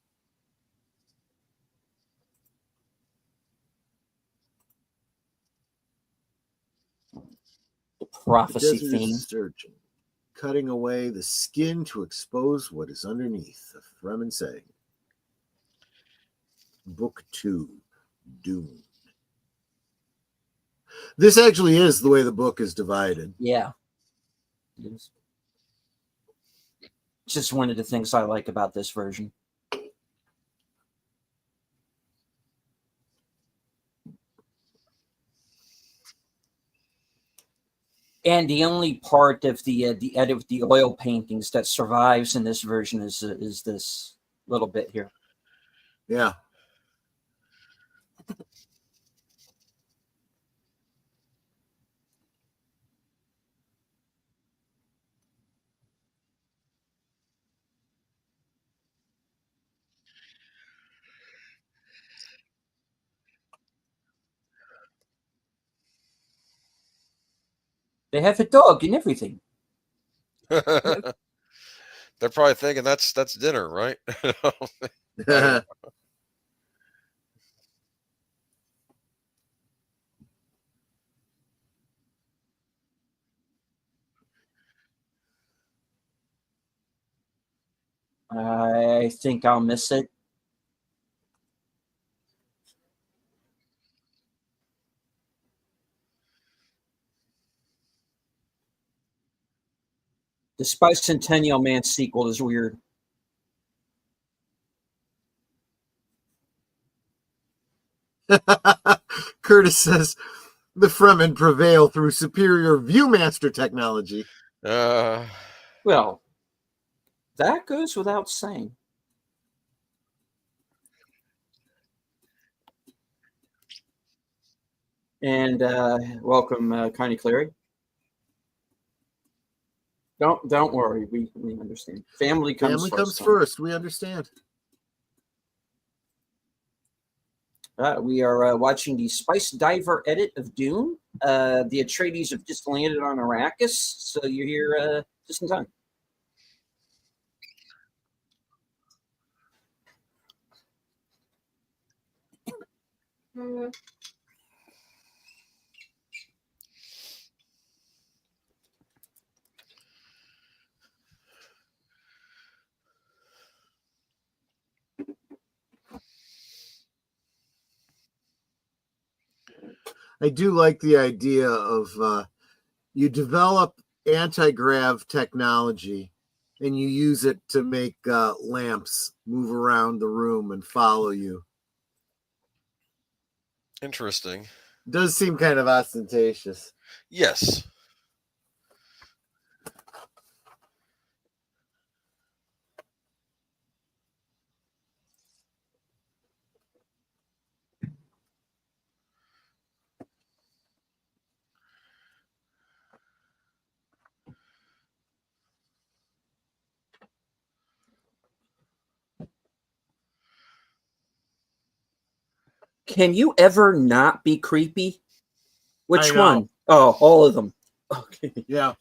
The prophecy The desert theme. is surgeon, cutting away the skin to expose what is underneath. A Fremen saying. Book 2, Dune. This actually is the way the book is divided. Yeah. It is. Just one of the things I like about this version. And the only part of the edit with the oil paintings that survives in this version is this little bit here. Yeah. They have a dog and everything. They're probably thinking that's dinner, right? I think I'll miss it. The Bicentennial Man sequel is weird. Curtis says the Fremen prevail through superior Viewmaster technology. Well, that goes without saying. And welcome, Connie Clary. Don't worry, we understand. Family comes first. We understand. We are watching the Spicediver edit of Dune. The Atreides have just landed on Arrakis, so you're here just in time. I do like the idea of you develop anti-grav technology and you use it to make lamps move around the room and follow you. Interesting. Does seem kind of ostentatious. Yes. Can you ever not be creepy? Which I know. one? Oh, all of them. Okay. Yeah.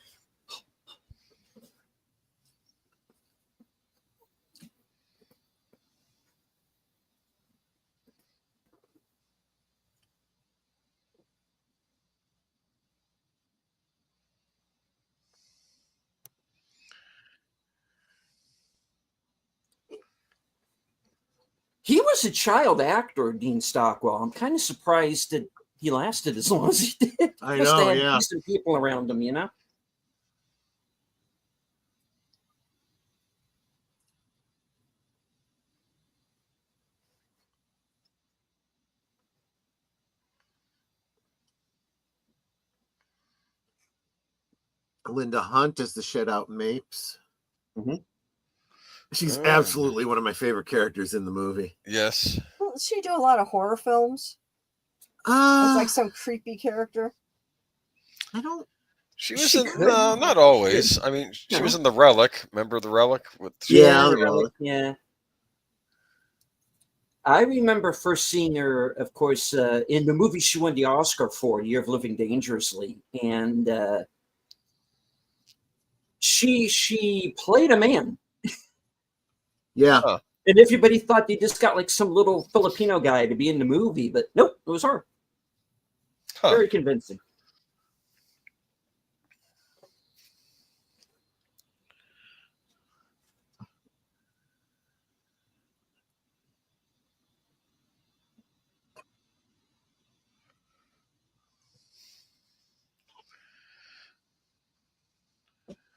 He was a child actor, Dean Stockwell. I'm kind of surprised that he lasted as long as he did. I Must have know, had yeah. decent people around him, you know? Linda Hunt is the shit out Mapes. Mm-hmm. She's absolutely one of my favorite characters in the movie. Yes. Well, does she do a lot of horror films? As like some creepy character? I don't. She was She in could. no, not always. I mean, she was in the Relic. Remember the Relic with Yeah, really, yeah. I remember first seeing her, of course, in the movie she won the Oscar for, Year of Living Dangerously, and she played a man. Yeah. Huh. And everybody thought they just got like some little Filipino guy to be in the movie, but nope, it was her. Huh. Very convincing.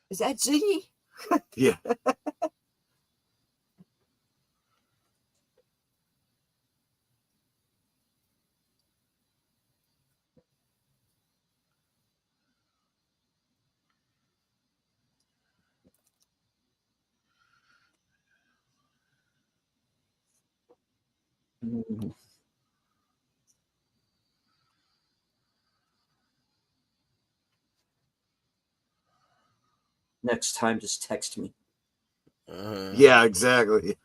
Is that Ziggy? Yeah. Mm-hmm. Next time, just text me. Yeah, exactly.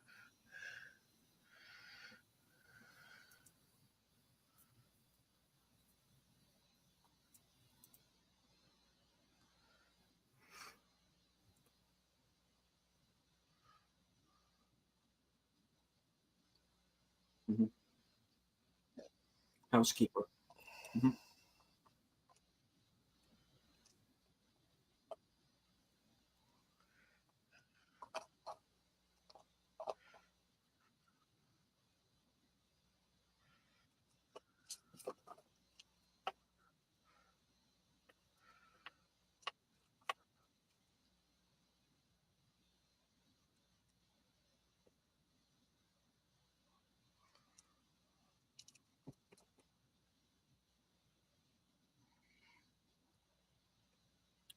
Mm-hmm. Housekeeper. Mm-hmm.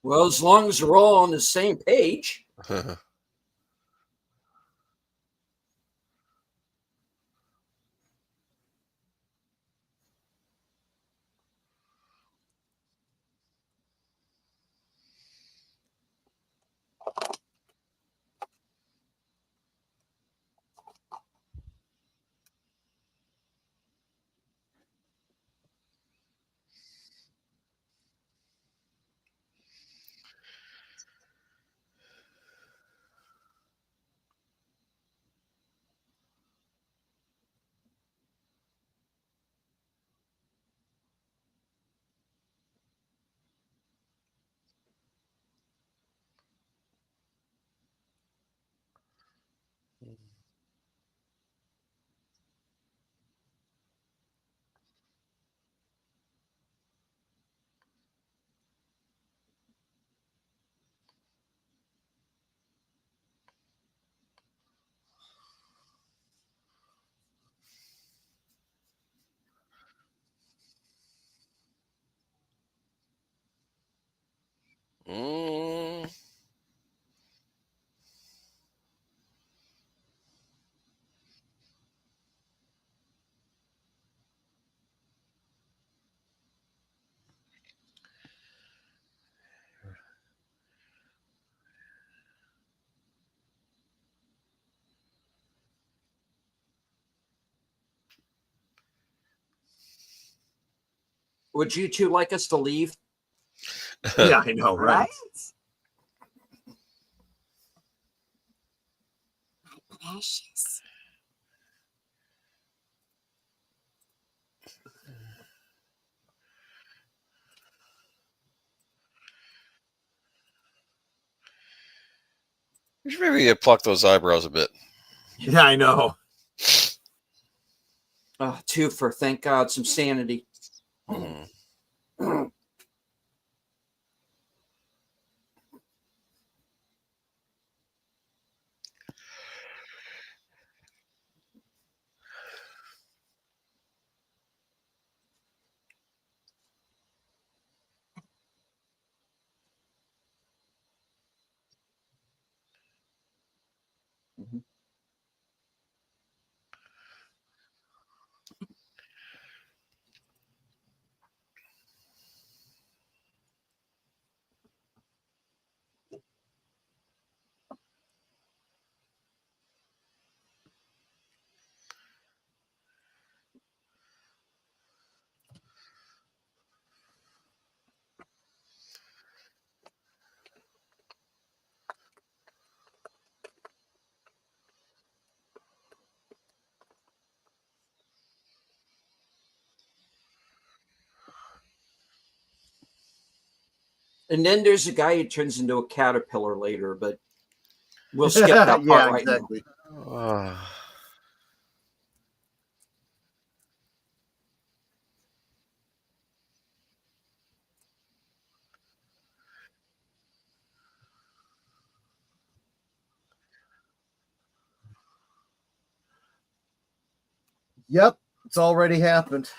Well, as long as we're all on the same page. Mm. Would you two like us to leave? Yeah, I know, right? Precious. You should maybe pluck those eyebrows a bit. Yeah, I know. Two for, thank God, some sanity. Mm. And then there's a guy who turns into a caterpillar later, but we'll skip that part right exactly. Yep, it's already happened.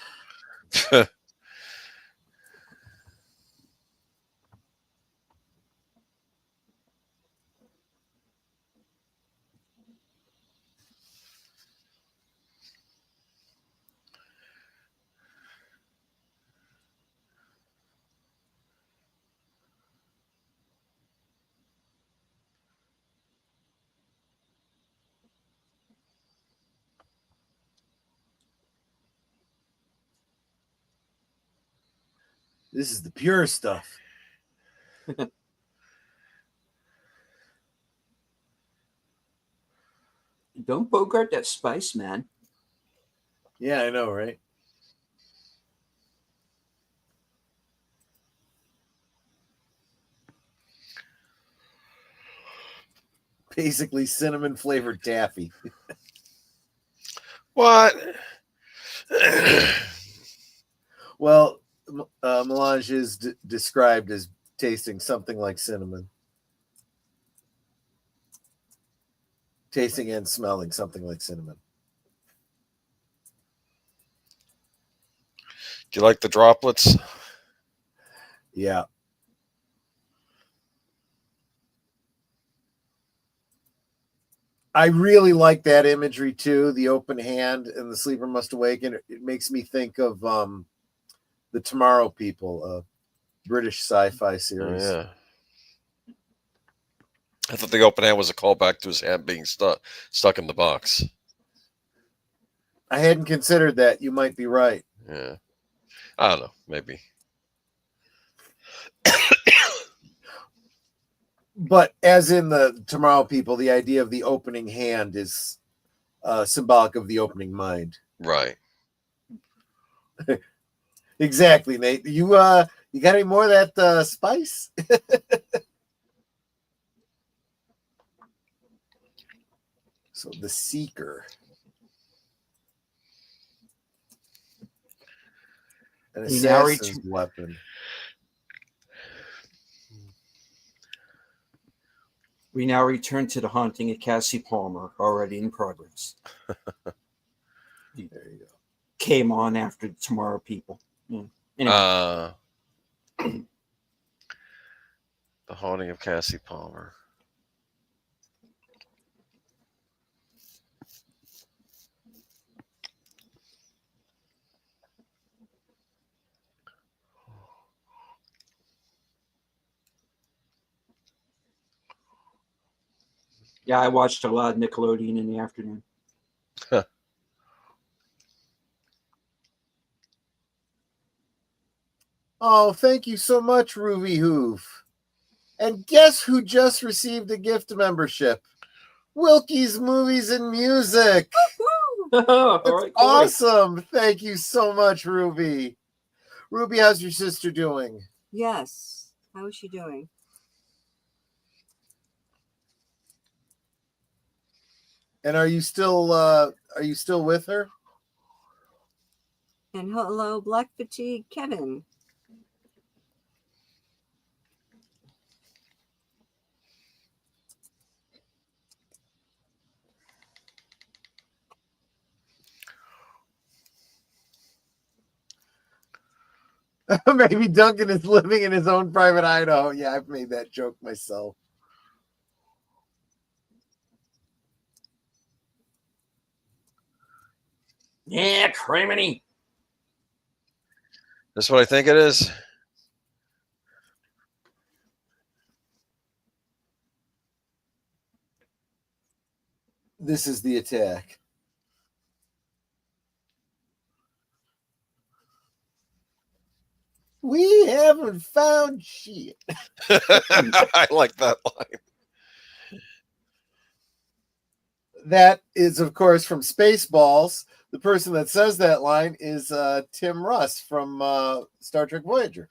This is the pure stuff. Don't bogart that spice, man. Yeah, I know, right? Basically cinnamon flavored taffy. What? Well, melange is described as tasting something like cinnamon. Tasting and smelling something like cinnamon. Do you like the droplets? Yeah. I really like that imagery too. The open hand and the sleeper must awaken. It makes me think of the Tomorrow People, a British sci-fi Oh, series. yeah. I thought the open hand was a callback to his hand being stuck in the box. I hadn't considered that. You might be right. Yeah. I don't know. Maybe. But as in the Tomorrow People, the idea of the opening hand is symbolic of the opening mind. Right. Exactly, Nate. You got any more of that spice? So the Seeker. An We now assassin's weapon. We now return to the haunting of Cassie Palmer, already in progress. There you go. Came on after the Tomorrow People. Yeah. Anyway. The Haunting of Cassie Palmer. Yeah, I watched a lot of Nickelodeon in the afternoon. Oh, thank you so much, Ruby Hoof. And guess who just received a gift membership? Wilkie's Movies and Music. All That's right, awesome. Thank you so much, Ruby. Ruby, how's your sister doing? Yes. How is she doing? And are you still with her? And hello, Black Fatigue Kevin. Maybe Duncan is living in his own private Idaho. Yeah, I've made that joke myself. Yeah, criminy. That's what I think it is. This is the attack. We haven't found shit. I like that line. That is, of course, from Spaceballs. The person that says that line is Tim Russ from Star Trek Voyager.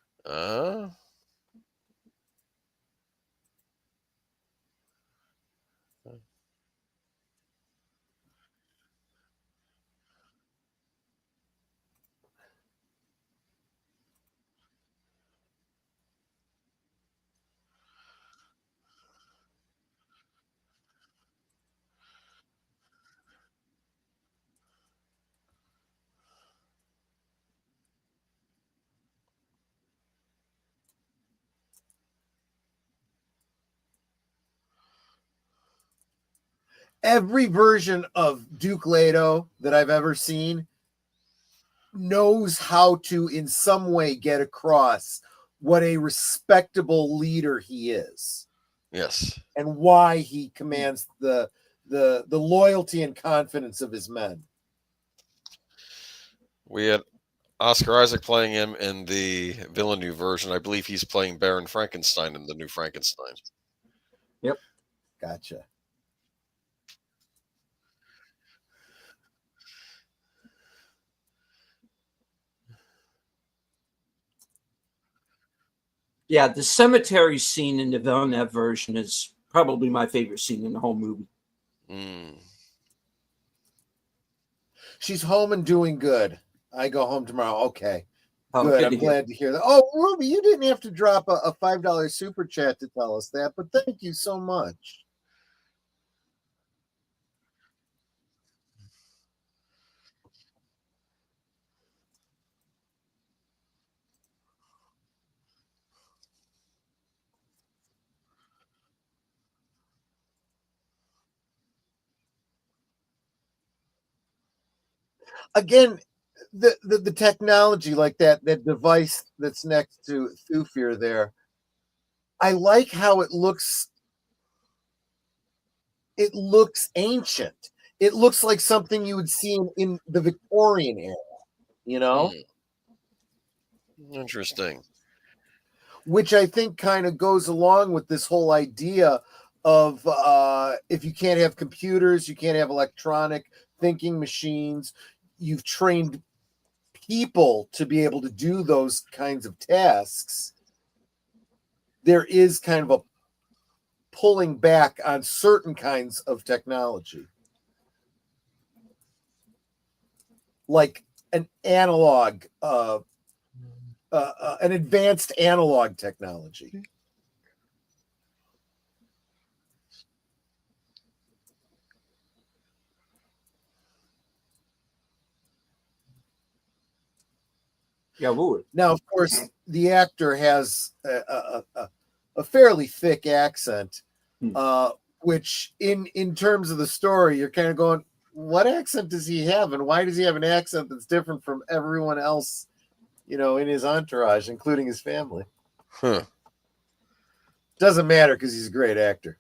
Every version of Duke Leto that I've ever seen knows how to, in some way, get across what a respectable leader he is. Yes. And why he commands the loyalty and confidence of his men. We had Oscar Isaac playing him in the Villeneuve version. I believe he's playing Baron Frankenstein in the new Frankenstein. Yep. Gotcha. Yeah, the cemetery scene in the Villeneuve version is probably my favorite scene in the whole movie. She's home and doing good. I go home tomorrow. Okay. Oh, good. I'm glad to hear that. Oh, Ruby, you didn't have to drop a $5 super chat to tell us that, but thank you so much. again, the technology, like that device that's next to Thufir there, I like how it looks. It looks ancient. It looks like something you would see in the Victorian era, you know, Interesting. which I think kind of goes along with this whole idea of if you can't have computers, you can't have electronic thinking machines. You've trained people to be able to do those kinds of tasks. There is kind of a pulling back on certain kinds of technology, like an analog, an advanced analog technology. Jawohl. Now, of course, the actor has a fairly thick accent, which in terms of the story, you're kind of going, what accent does he have, and why does he have an accent that's different from everyone else, you know, in his entourage, including his family? Huh. Doesn't matter because he's a great actor.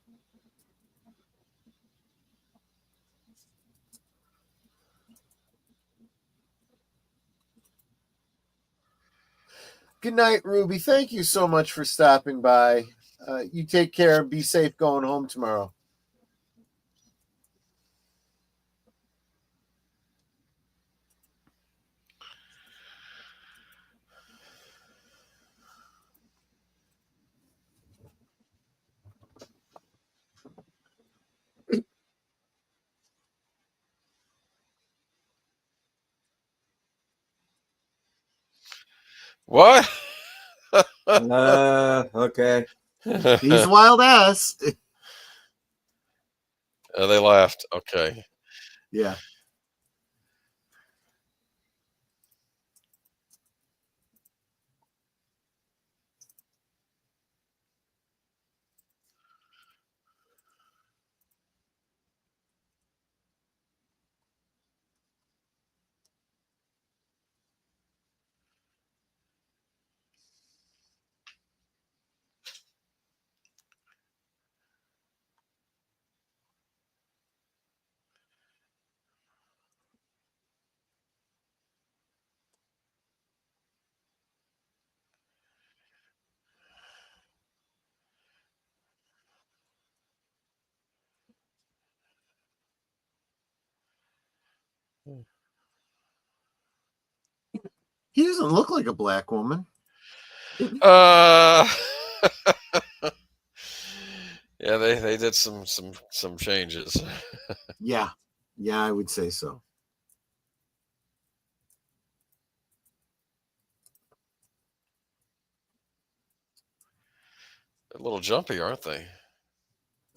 Good night, Ruby. Thank you so much for stopping by. You take care and be safe going home tomorrow. What? Okay. He's a wild ass. They laughed. Okay. Yeah. He doesn't look like a black woman. Uh, yeah, they did some changes. Yeah. Yeah, I would say so. They're a little jumpy, aren't they?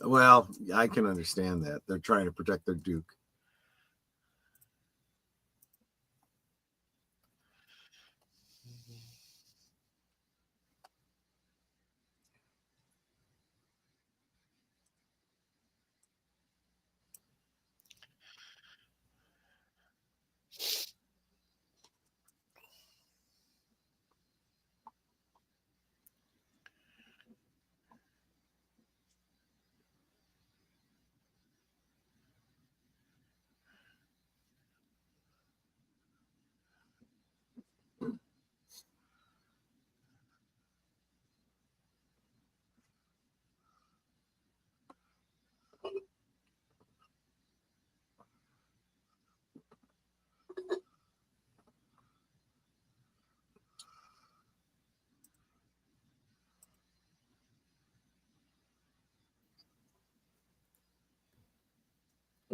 Well, I can understand that. They're trying to protect their Duke.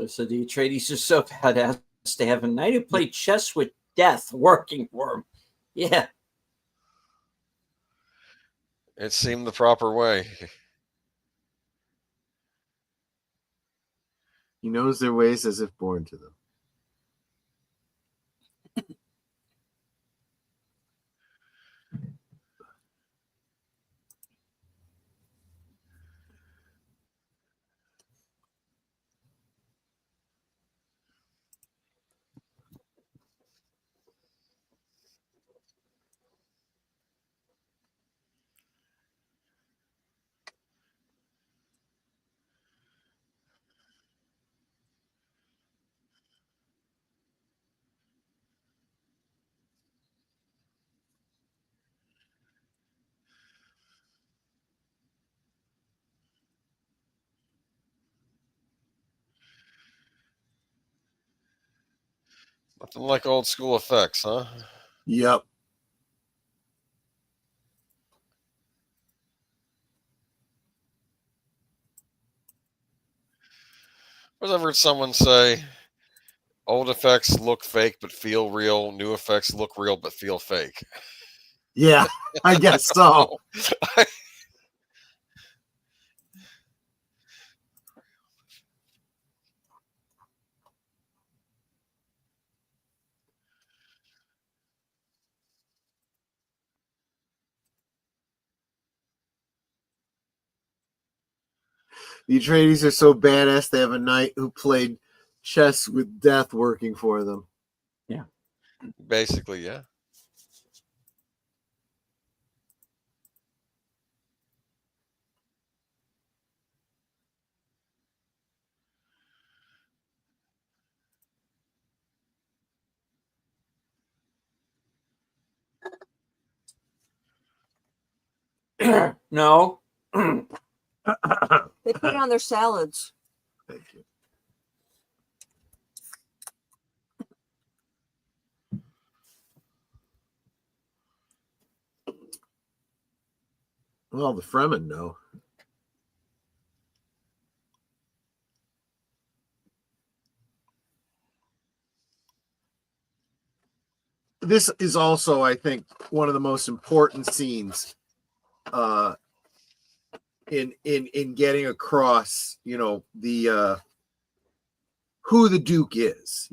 So the Atreides are so badass they have a knight who played chess with death working for him. Yeah. It seemed the proper way. He knows their ways as if born to them. Nothing like old school effects, huh? Yep. I've ever heard someone say, old effects look fake but feel real. New effects look real but feel fake. Yeah, I guess so. The Atreides are so badass. They have a knight who played chess with death working for them. Yeah. Basically, yeah. No. They put it on their salads. Thank you. Well, the Fremen know. This is also, I think, one of the most important scenes in getting across, the who the Duke is,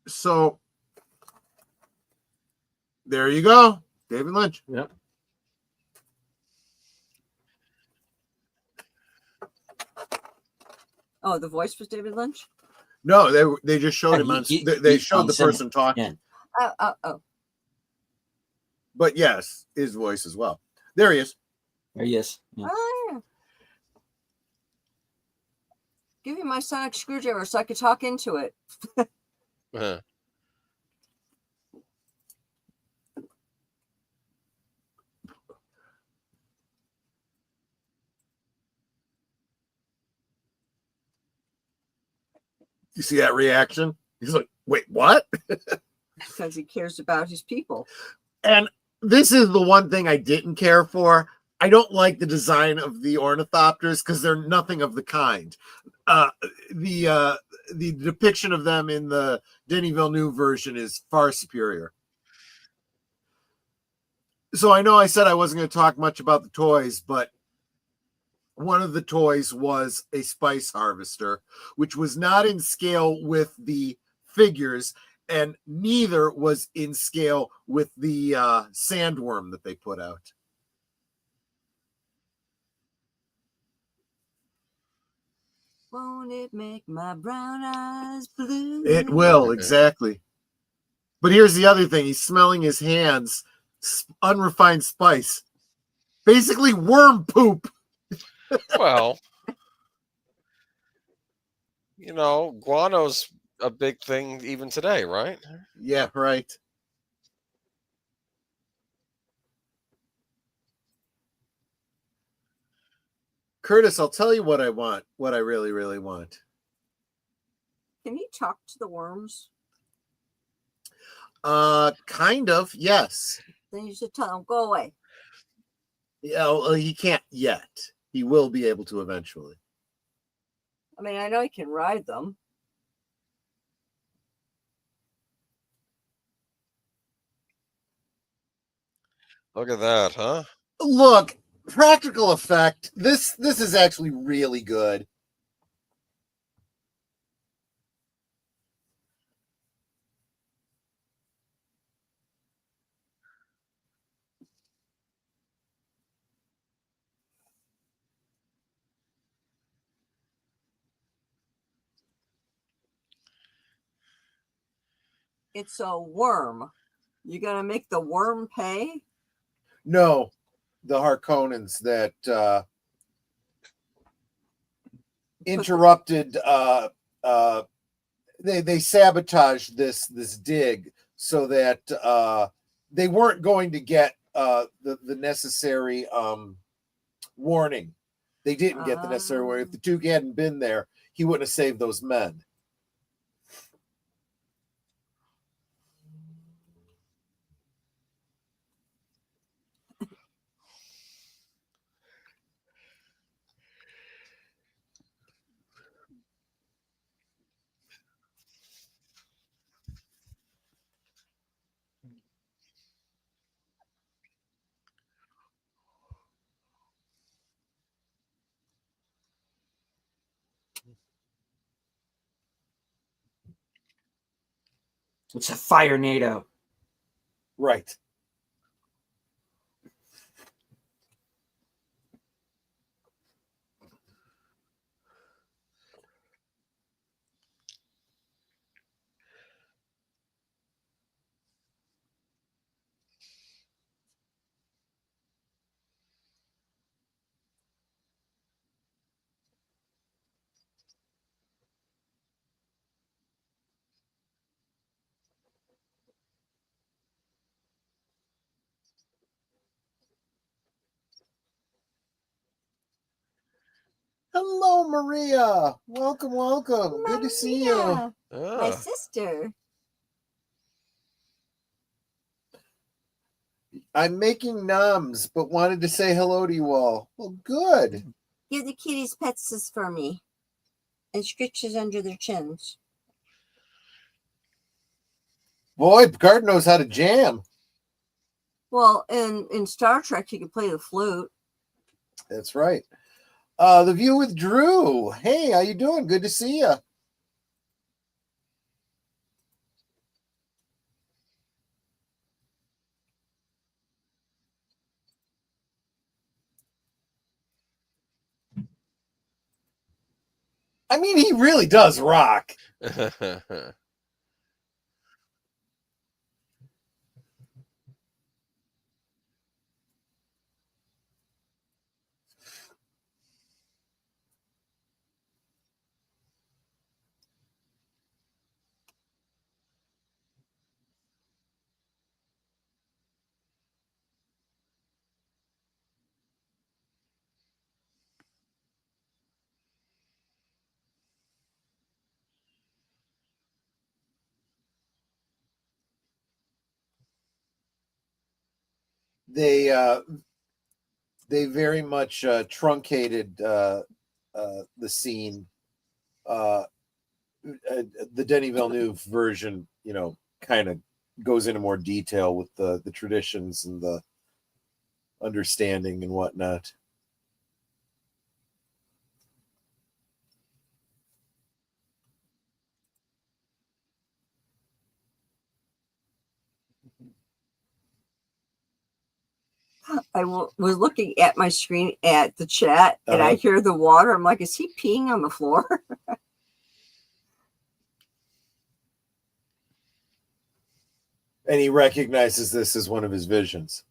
So there you go, David Lynch. Yep. Oh, the voice was David Lynch? No, they just showed him on. They showed the said- person talking, yeah. Oh. but yes, his voice as well. There he is. There he is. Yeah. Oh, yeah. Give me my sonic screwdriver so I could talk into it. Uh-huh. You see that reaction? He's like, "Wait, what?" Because he cares about his people. And this is the one thing I didn't care for. I don't like the design of the ornithopters because they're nothing of the kind. The depiction of them in the Denis Villeneuve version is far superior. So I know I said I wasn't going to talk much about the toys, but one of the toys was a spice harvester, which was not in scale with the figures, and neither was in scale with the sandworm that they put out. Won't it make my brown eyes blue? It will, exactly. But here's the other thing. He's smelling his hands, unrefined spice. Basically worm poop. Well, guano's a big thing even today, right? Yeah, right. Curtis, I'll tell you what I want, what I really, really want. Can he talk to the worms? Kind of, yes. Then you should tell him, go away. Yeah, well, he can't yet. He will be able to eventually. I mean, I know he can ride them. Look at that, huh? Look, practical effect. This is actually really good. It's a worm. You gonna make the worm pay? No, the Harkonnens that interrupted. They sabotaged this dig so that they weren't going to get the necessary warning. They didn't get the necessary warning. If the Duke hadn't been there, he wouldn't have saved those men. It's a fire NATO. Right. Hello, Maria. Welcome, welcome. Good to see you. My Ah, sister. I'm making nums, but wanted to say hello to you all. Well, good. Give the kitties pets for me. And scritches under their chins. Boy, Picard knows how to jam. Well, in Star Trek, he could play the flute. That's right. The View with Drew. Hey, how you doing? Good to see you. I mean, he really does rock. They very much truncated the scene. The Denis Villeneuve version, kind of goes into more detail with the traditions and the understanding and whatnot. Was looking at my screen at the chat, and I hear the water. I'm like, is he peeing on the floor? And he recognizes this as one of his visions.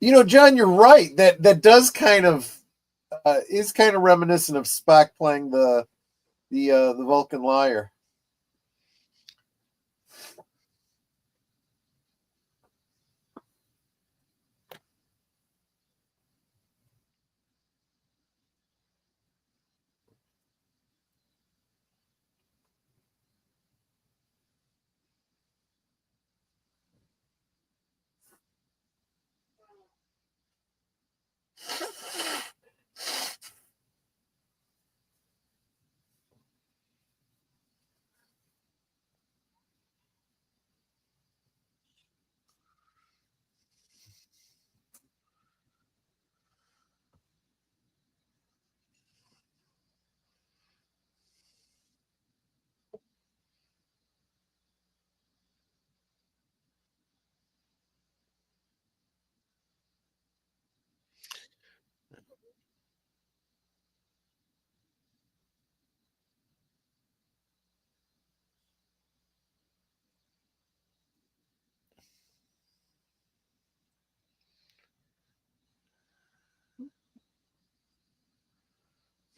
John, you're right. That does kind of is kind of reminiscent of Spock playing the Vulcan lyre.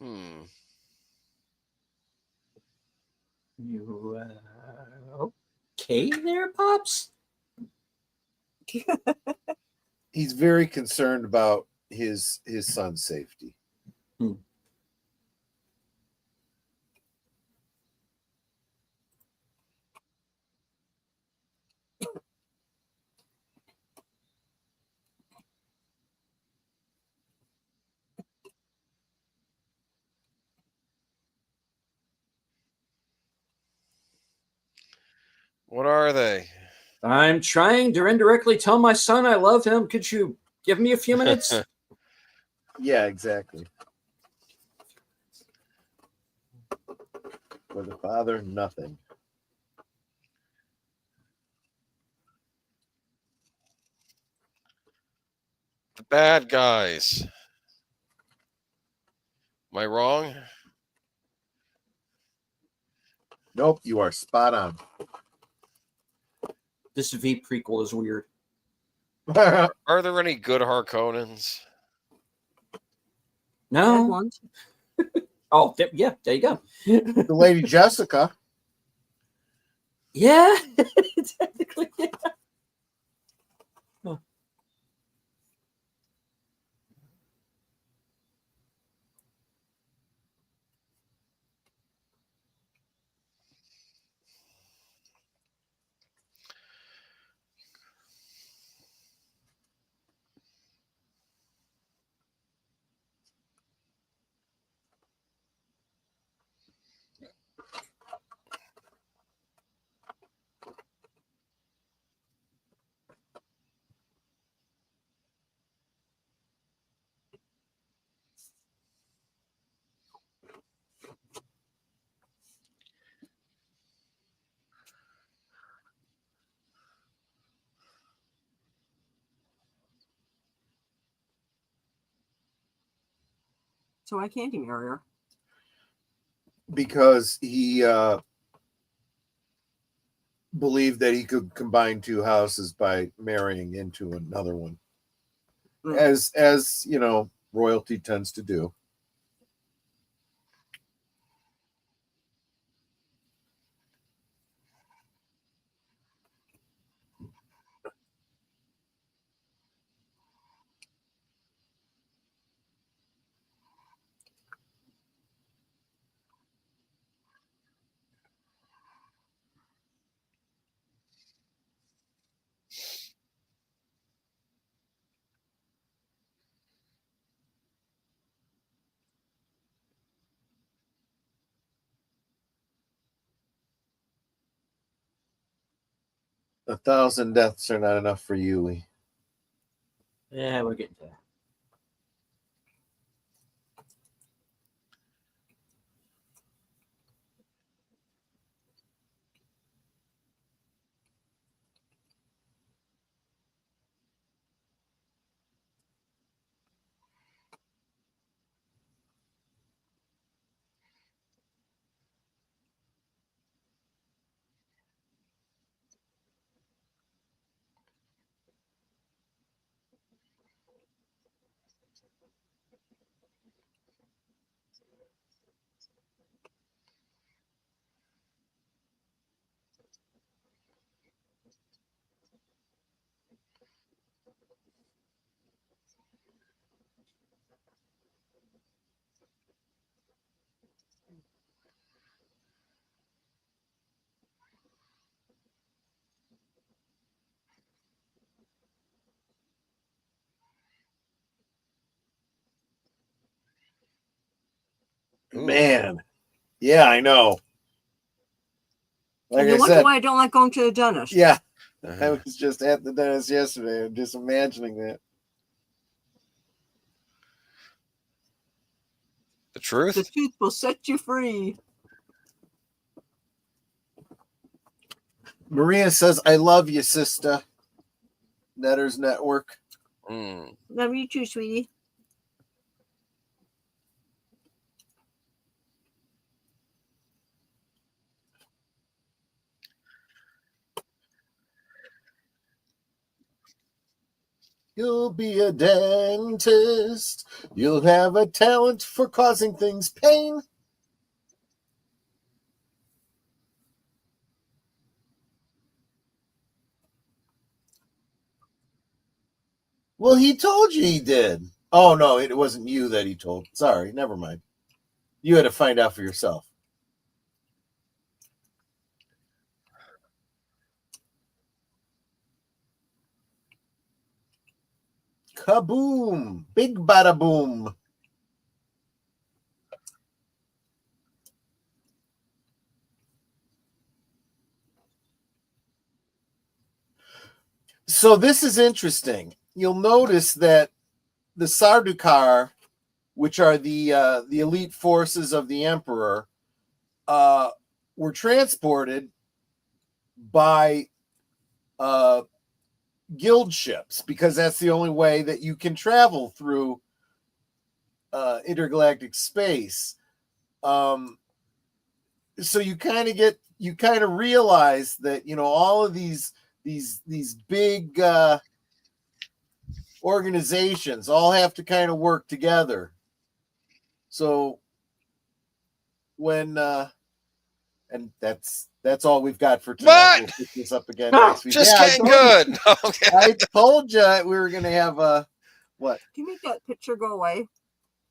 Hmm. You okay there, Pops? He's very concerned about his son's safety. What are they? I'm trying to indirectly tell my son I love him. Could you give me a few minutes? Yeah, exactly. For the father, nothing. The bad guys. Am I wrong? Nope, you are spot on. This V prequel is weird. Are there any good Harkonnens? No. Dead ones. Oh, yeah, there you go. The Lady Jessica. Yeah, technically, yeah. Huh. So why can't he marry her? Because he believed that he could combine two houses by marrying into another one. As you know, royalty tends to do. A thousand deaths are not enough for you. Yeah, we're getting to that. Man. Yeah, I know. Like And you I wonder said, why I don't like going to the dentist. yeah. I Uh-huh. was just at the dentist yesterday and just imagining that. The truth? The truth will set you free. Maria says, I love you, sister. Netters Network. Mm. Love you too, sweetie. You'll be a dentist. You'll have a talent for causing things pain. Well, he told you he did. Oh, no, it wasn't you that he told. Sorry, never mind. You had to find out for yourself. Kaboom! Big bada boom. So this is interesting. You'll notice that the Sardaukar, which are the elite forces of the Emperor, were transported by guild ships because that's the only way that you can travel through intergalactic space. So you kind of realize that, you know, all of these big organizations all have to kind of work together. So when and that's all we've got for tonight. What? We'll pick this up again next week. Just Yeah, getting good. Okay. I told you we were gonna have what? Can you make that picture go away?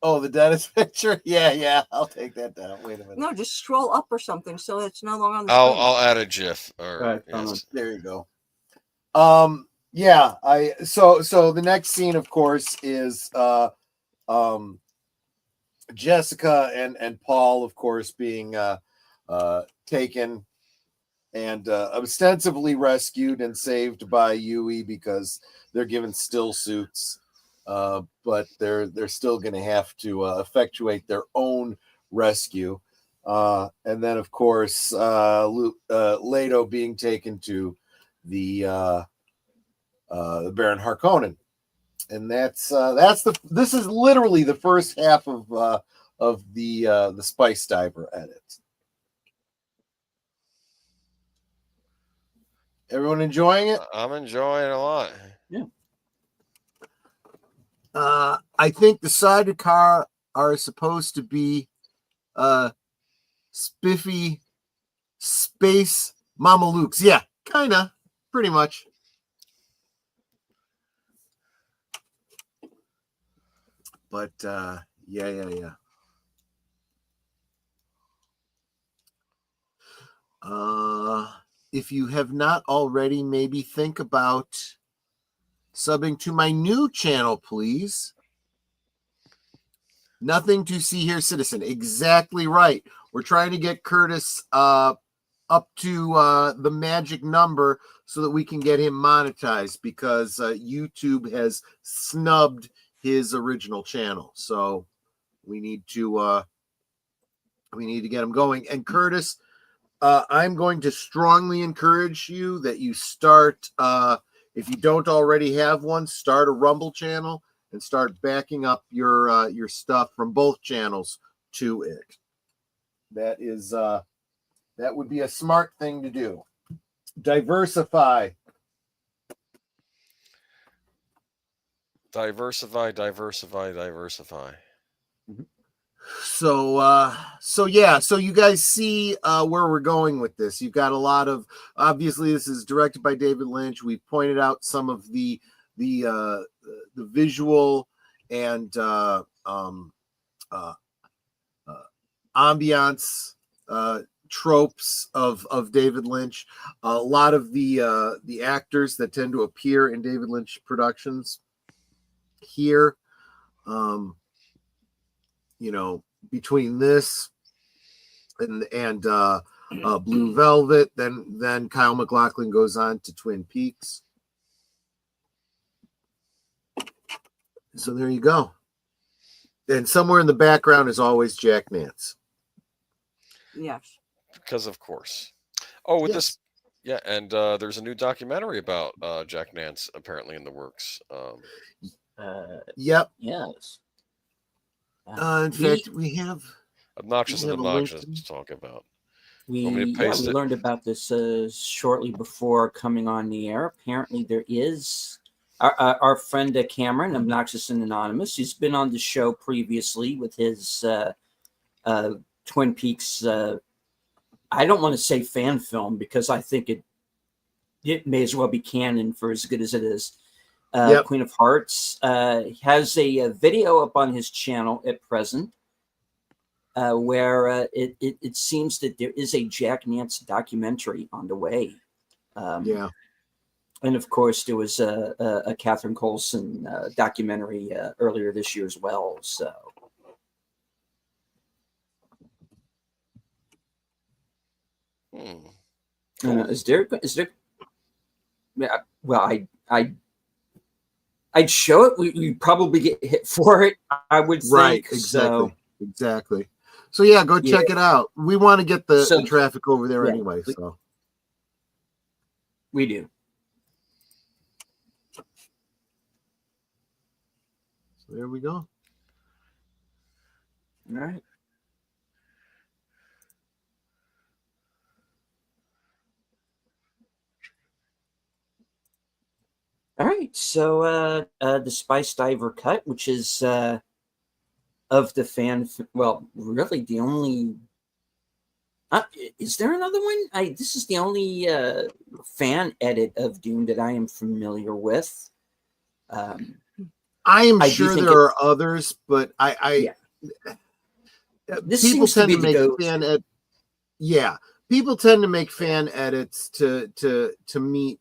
Oh, the dentist picture? Yeah, I'll take that down. Wait a minute. No, just scroll up or something so it's no longer on the screen. I'll add a GIF. Or, Right, yes. There you go. Yeah, so the next scene, of course, is Jessica and Paul, of course, being taken and ostensibly rescued and saved by Yui because they're given still suits, but they're still going to have to effectuate their own rescue. And then, of course, Leto being taken to the Baron Harkonnen, and this is literally the first half of the Spicediver edit. Everyone enjoying it? I'm enjoying it a lot. Yeah. I think the Sardaukar are supposed to be spiffy space Mamelukes. Yeah, kind of, pretty much. But yeah. If you have not already, maybe think about subbing to my new channel, please. Nothing to see here, citizen. Exactly right. We're trying to get Curtis up to the magic number so that we can get him monetized because YouTube has snubbed his original channel. So we need to get him going. And Curtis, I'm going to strongly encourage you that you start, if you don't already have one, start a Rumble channel and start backing up your stuff from both channels to it. That would be a smart thing to do. Diversify. Diversify. So you guys see where we're going with this. You've got a lot of, obviously this is directed by David Lynch. We pointed out some of the visual and ambiance tropes of David Lynch. A lot of the actors that tend to appear in David Lynch productions here. You know, between this and Blue Velvet, then Kyle MacLachlan goes on to Twin Peaks. So there you go. And somewhere in the background is always Jack Nance. Yes. Because of course. Oh, with Yes. this, yeah, and there's a new documentary about Jack Nance apparently in the works. Yep. Yes. In fact, we have Obnoxious we and have a link obnoxious to talk about. We, Want me to yeah, paste we it? learned about this shortly before coming on the air. Apparently, there is our friend Cameron, Obnoxious and Anonymous. He's been on the show previously with his Twin Peaks. I don't want to say fan film because I think it may as well be canon for as good as it is. Queen of Hearts has a video up on his channel at present where it seems that there is a Jack Nance documentary on the way. And of course, there was a Catherine Coulson documentary earlier this year as well. So, is there? Yeah. Well, I'd show it. We'd probably get hit for it. I would think. Right. Exactly. So yeah, go check it out. We want to get the traffic over there anyway. So we do. So there we go. All right. All right. So the Spicediver cut, which is of the fan, well, really the only. Is there another one? This is the only fan edit of Dune that I am familiar with. I am sure there are others, but people tend to make fan edits. Yeah, people tend to make fan edits to meet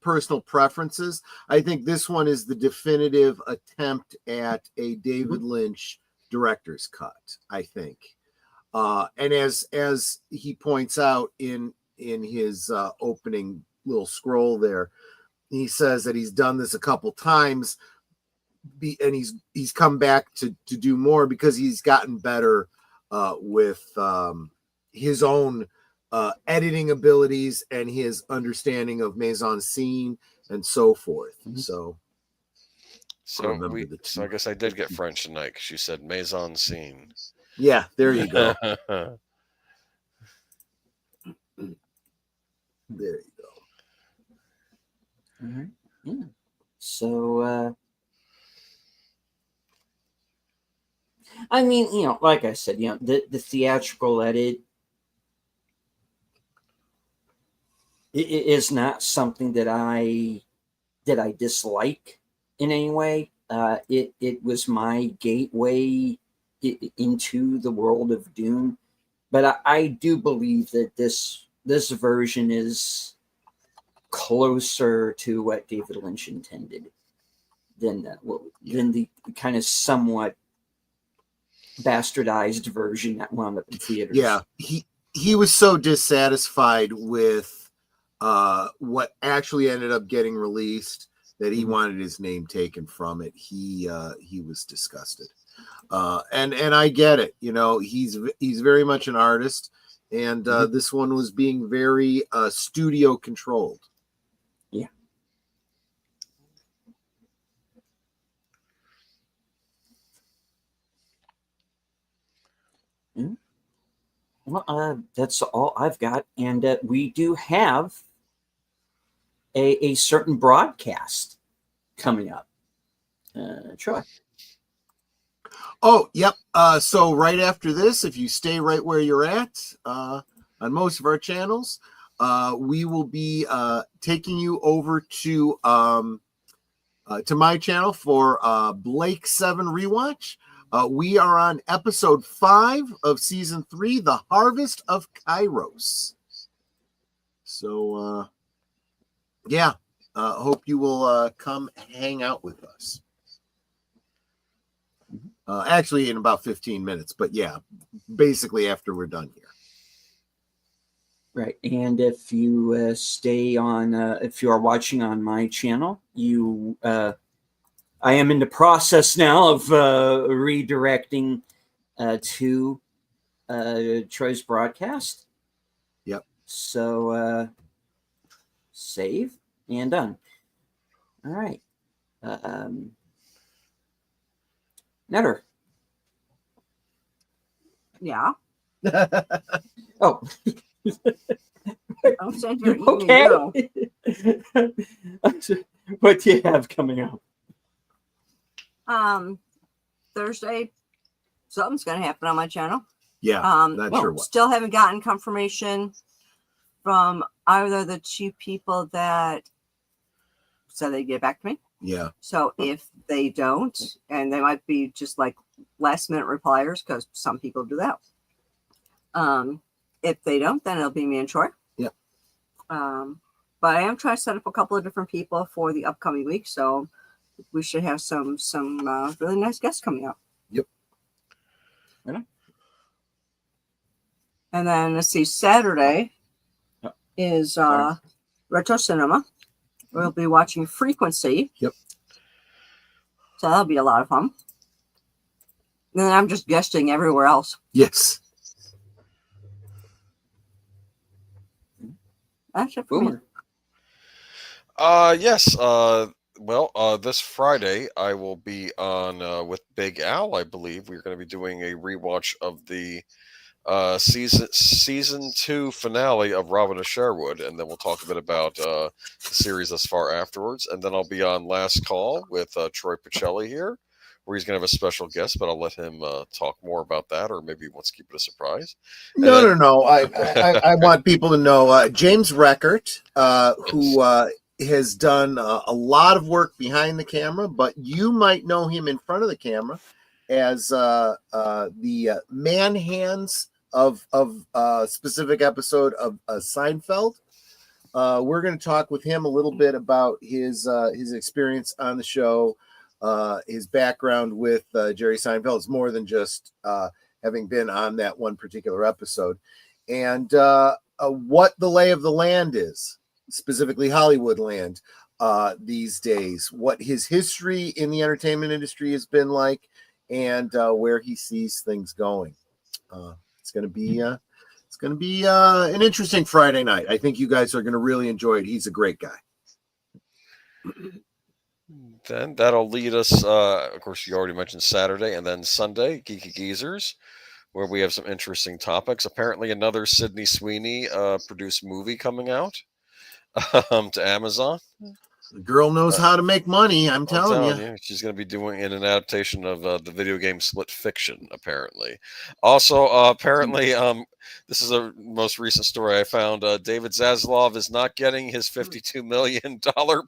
personal preferences. I think this one is the definitive attempt at a David Lynch director's cut, I think. And as he points out in his opening little scroll there, he says that he's done this a couple times. And he's come back to do more because he's gotten better with his own editing abilities and his understanding of mise en scene and so forth. So I guess I did get French tonight because you said mise en scene. Yeah, there you go. There you go. All right. Yeah. So. I mean, like I said, the theatrical edit it is not something that I dislike in any way. It was my gateway into the world of Dune, but I do believe that this version is closer to what David Lynch intended than the kind of somewhat bastardized version that wound up in theaters. Yeah, he was so dissatisfied with what actually ended up getting released that he wanted his name taken from it. He was disgusted, and I get it. He's very much an artist, and this one was being very studio controlled. Yeah. Well, that's all I've got, and we do have a certain broadcast coming up. Troy. Oh, yep. So right after this, if you stay right where you're at on most of our channels, we will be taking you over to my channel for Blake 7 Rewatch. We are on episode 5 of season 3, The Harvest of Kairos. So, hope you will come hang out with us. Actually, in about 15 minutes, but yeah, basically after we're done here. Right, and if you stay on, if you are watching on my channel, I am in the process now of redirecting to Troy's broadcast. Yep. So save and done. All right. Netter. Yeah. Oh. I'll send your Okay. What do you have coming up? Thursday, something's going to happen on my channel. Yeah, not sure what. Still haven't gotten confirmation from either of the two people that said they'd get back to me. Yeah. So if they don't, and they might be just like last minute repliers, because some people do that. If they don't, then it'll be me and Troy. Yeah. But I am trying to set up a couple of different people for the upcoming week, so we should have some really nice guests coming up. Yep. Really? And then let's see, Saturday is Retro Cinema. We'll be watching Frequency. Yep. So that'll be a lot of fun. And then I'm just guesting everywhere else. Yes. That's it for me. Yes. This Friday I will be on with Big Al. I believe we're going to be doing a rewatch of the season 2 finale of Robin of Sherwood, and then we'll talk a bit about the series thus far afterwards. And then I'll be on Last Call with Troy Pacelli here, where he's going to have a special guest, but I'll let him talk more about that, or maybe he wants to keep it a surprise. No. I want people to know James Reckert, who has done a lot of work behind the camera, but you might know him in front of the camera as the man hands of a specific episode of Seinfeld. We're going to talk with him a little bit about his experience on the show, his background with Jerry Seinfeld. It's more than just having been on that one particular episode, and what the lay of the land is, specifically Hollywood land these days, what his history in the entertainment industry has been like, and where he sees things going. It's going to be an interesting Friday night. I think you guys are going to really enjoy it. He's a great guy. Then that'll lead us, of course, you already mentioned Saturday, and then Sunday, Geeky Geezers, where we have some interesting topics. Apparently another Sydney Sweeney produced movie coming out to Amazon. The girl knows how to make money. I'm telling you. She's going to be doing an adaptation of the video game Split Fiction, apparently. Also, apparently, this is a most recent story I found. David Zaslav is not getting his $52 million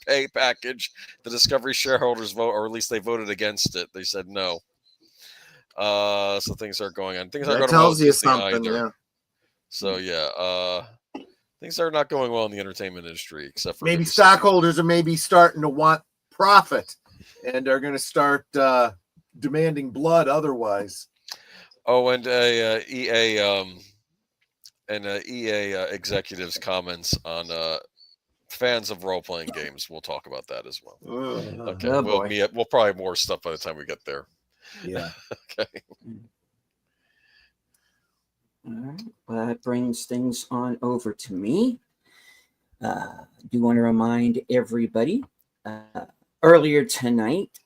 pay package. The Discovery shareholders vote, or at least they voted against it. They said no. So things are going on. Things are going tells you something, yeah. So, yeah. Things are not going well in the entertainment industry, except for maybe stockholders are maybe starting to want profit and are going to start demanding blood otherwise. Oh, and EA executives' comments on fans of role-playing games. We'll talk about that as well. Okay, we'll probably have more stuff by the time we get there. Yeah. Okay. All right. Well, that brings things on over to me. I do want to remind everybody, earlier tonight,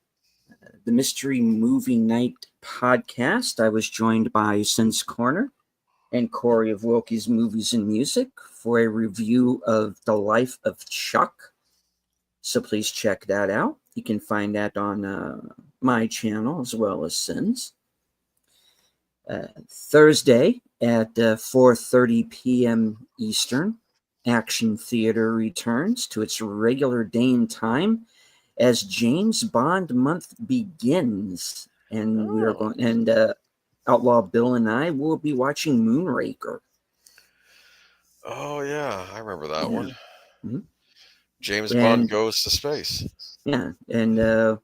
the Mystery Movie Night podcast, I was joined by Sin's Corner and Corey of Wilkie's Movies and Music for a review of The Life of Chuck. So please check that out. You can find that on my channel as well as Sin's. Thursday at 4:30 p.m. Eastern, Action Theater returns to its regular day and time as James Bond month begins, and we are going. And Outlaw Bill and I will be watching Moonraker. Oh yeah, I remember that one. Mm-hmm. James Bond goes to space. Yeah, and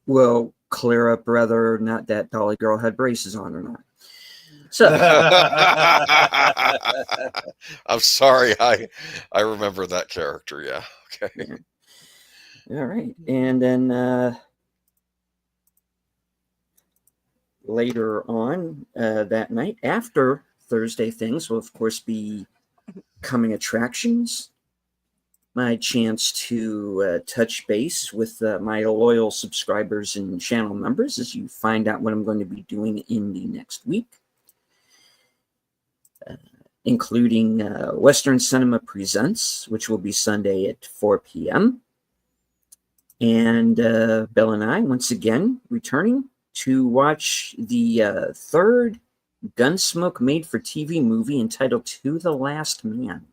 we'll clear up whether or not that Dolly Girl had braces on or not. So I'm sorry, I remember that character. Yeah. Okay. Yeah. All right, and then later on that night, after Thursday things, will of course be coming attractions. My chance to touch base with my loyal subscribers and channel members as you find out what I'm going to be doing in the next week. including Western Cinema Presents, which will be Sunday at 4 p.m. And Bill and I, once again, returning to watch the third Gunsmoke made-for-TV movie entitled To the Last Man.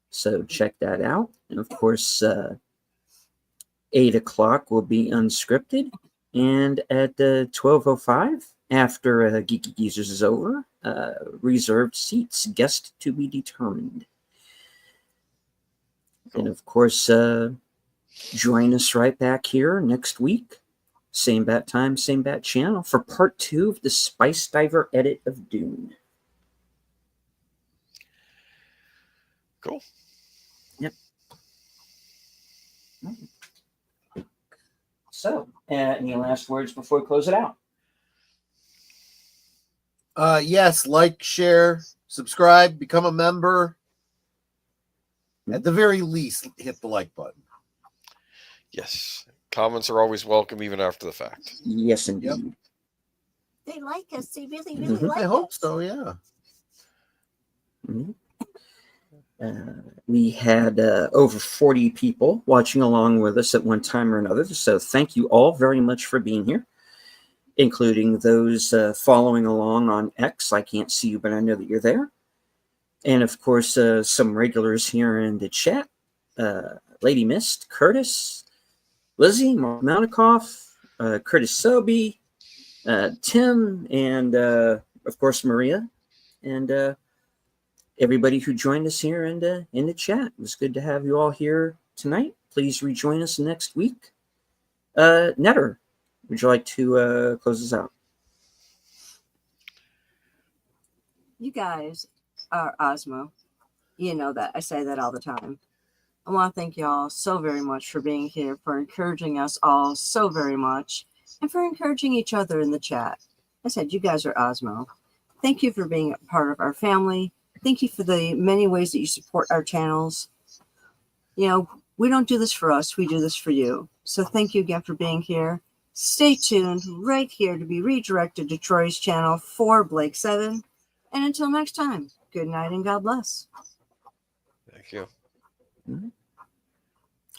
So check that out. And of course, 8 o'clock will be Unscripted. And at 12:05, after Geeky Geezers is over, reserved seats, guest to be determined. Cool. And of course, join us right back here next week. Same bat time, same bat channel for part 2 of the Spicediver edit of Dune. Cool. Yep. So, any last words before we close it out? Yes, like, share, subscribe, become a member. At the very least, hit the like button. Yes. Comments are always welcome, even after the fact. Yes, indeed. Yep. They like us. They really, really Mhm. like I us. hope so, yeah. Mhm. We had over 40 people watching along with us at one time or another. So thank you all very much for being here, including those following along on X. I can't see you, but I know that you're there. And of course, some regulars here in the chat. Lady Mist, Curtis, Lizzie, Mark Mounikoff, Curtis Sobey, Tim, and of course, Maria. And everybody who joined us here in the chat. It was good to have you all here tonight. Please rejoin us next week. Netter, would you like to close us out? You guys are Osmo. You know that. I say that all the time. I want to thank you all so very much for being here, for encouraging us all so very much, and for encouraging each other in the chat. I said, you guys are Osmo. Thank you for being a part of our family. Thank you for the many ways that you support our channels. You know, we don't do this for us. We do this for you. So thank you again for being here. Stay tuned right here to be redirected to Troy's channel for Blake 7. And until next time, good night and God bless. Thank you.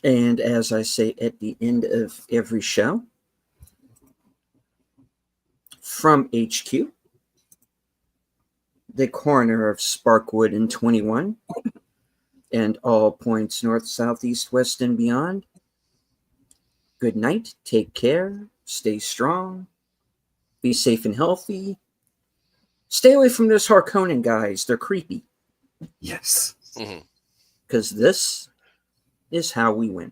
And as I say at the end of every show, from HQ, the corner of Sparkwood and 21, and all points north, south, east, west, and beyond, good night, take care, stay strong, be safe and healthy. Stay away from those Harkonnen guys. They're creepy. Yes. Mm-hmm. Because this is how we win.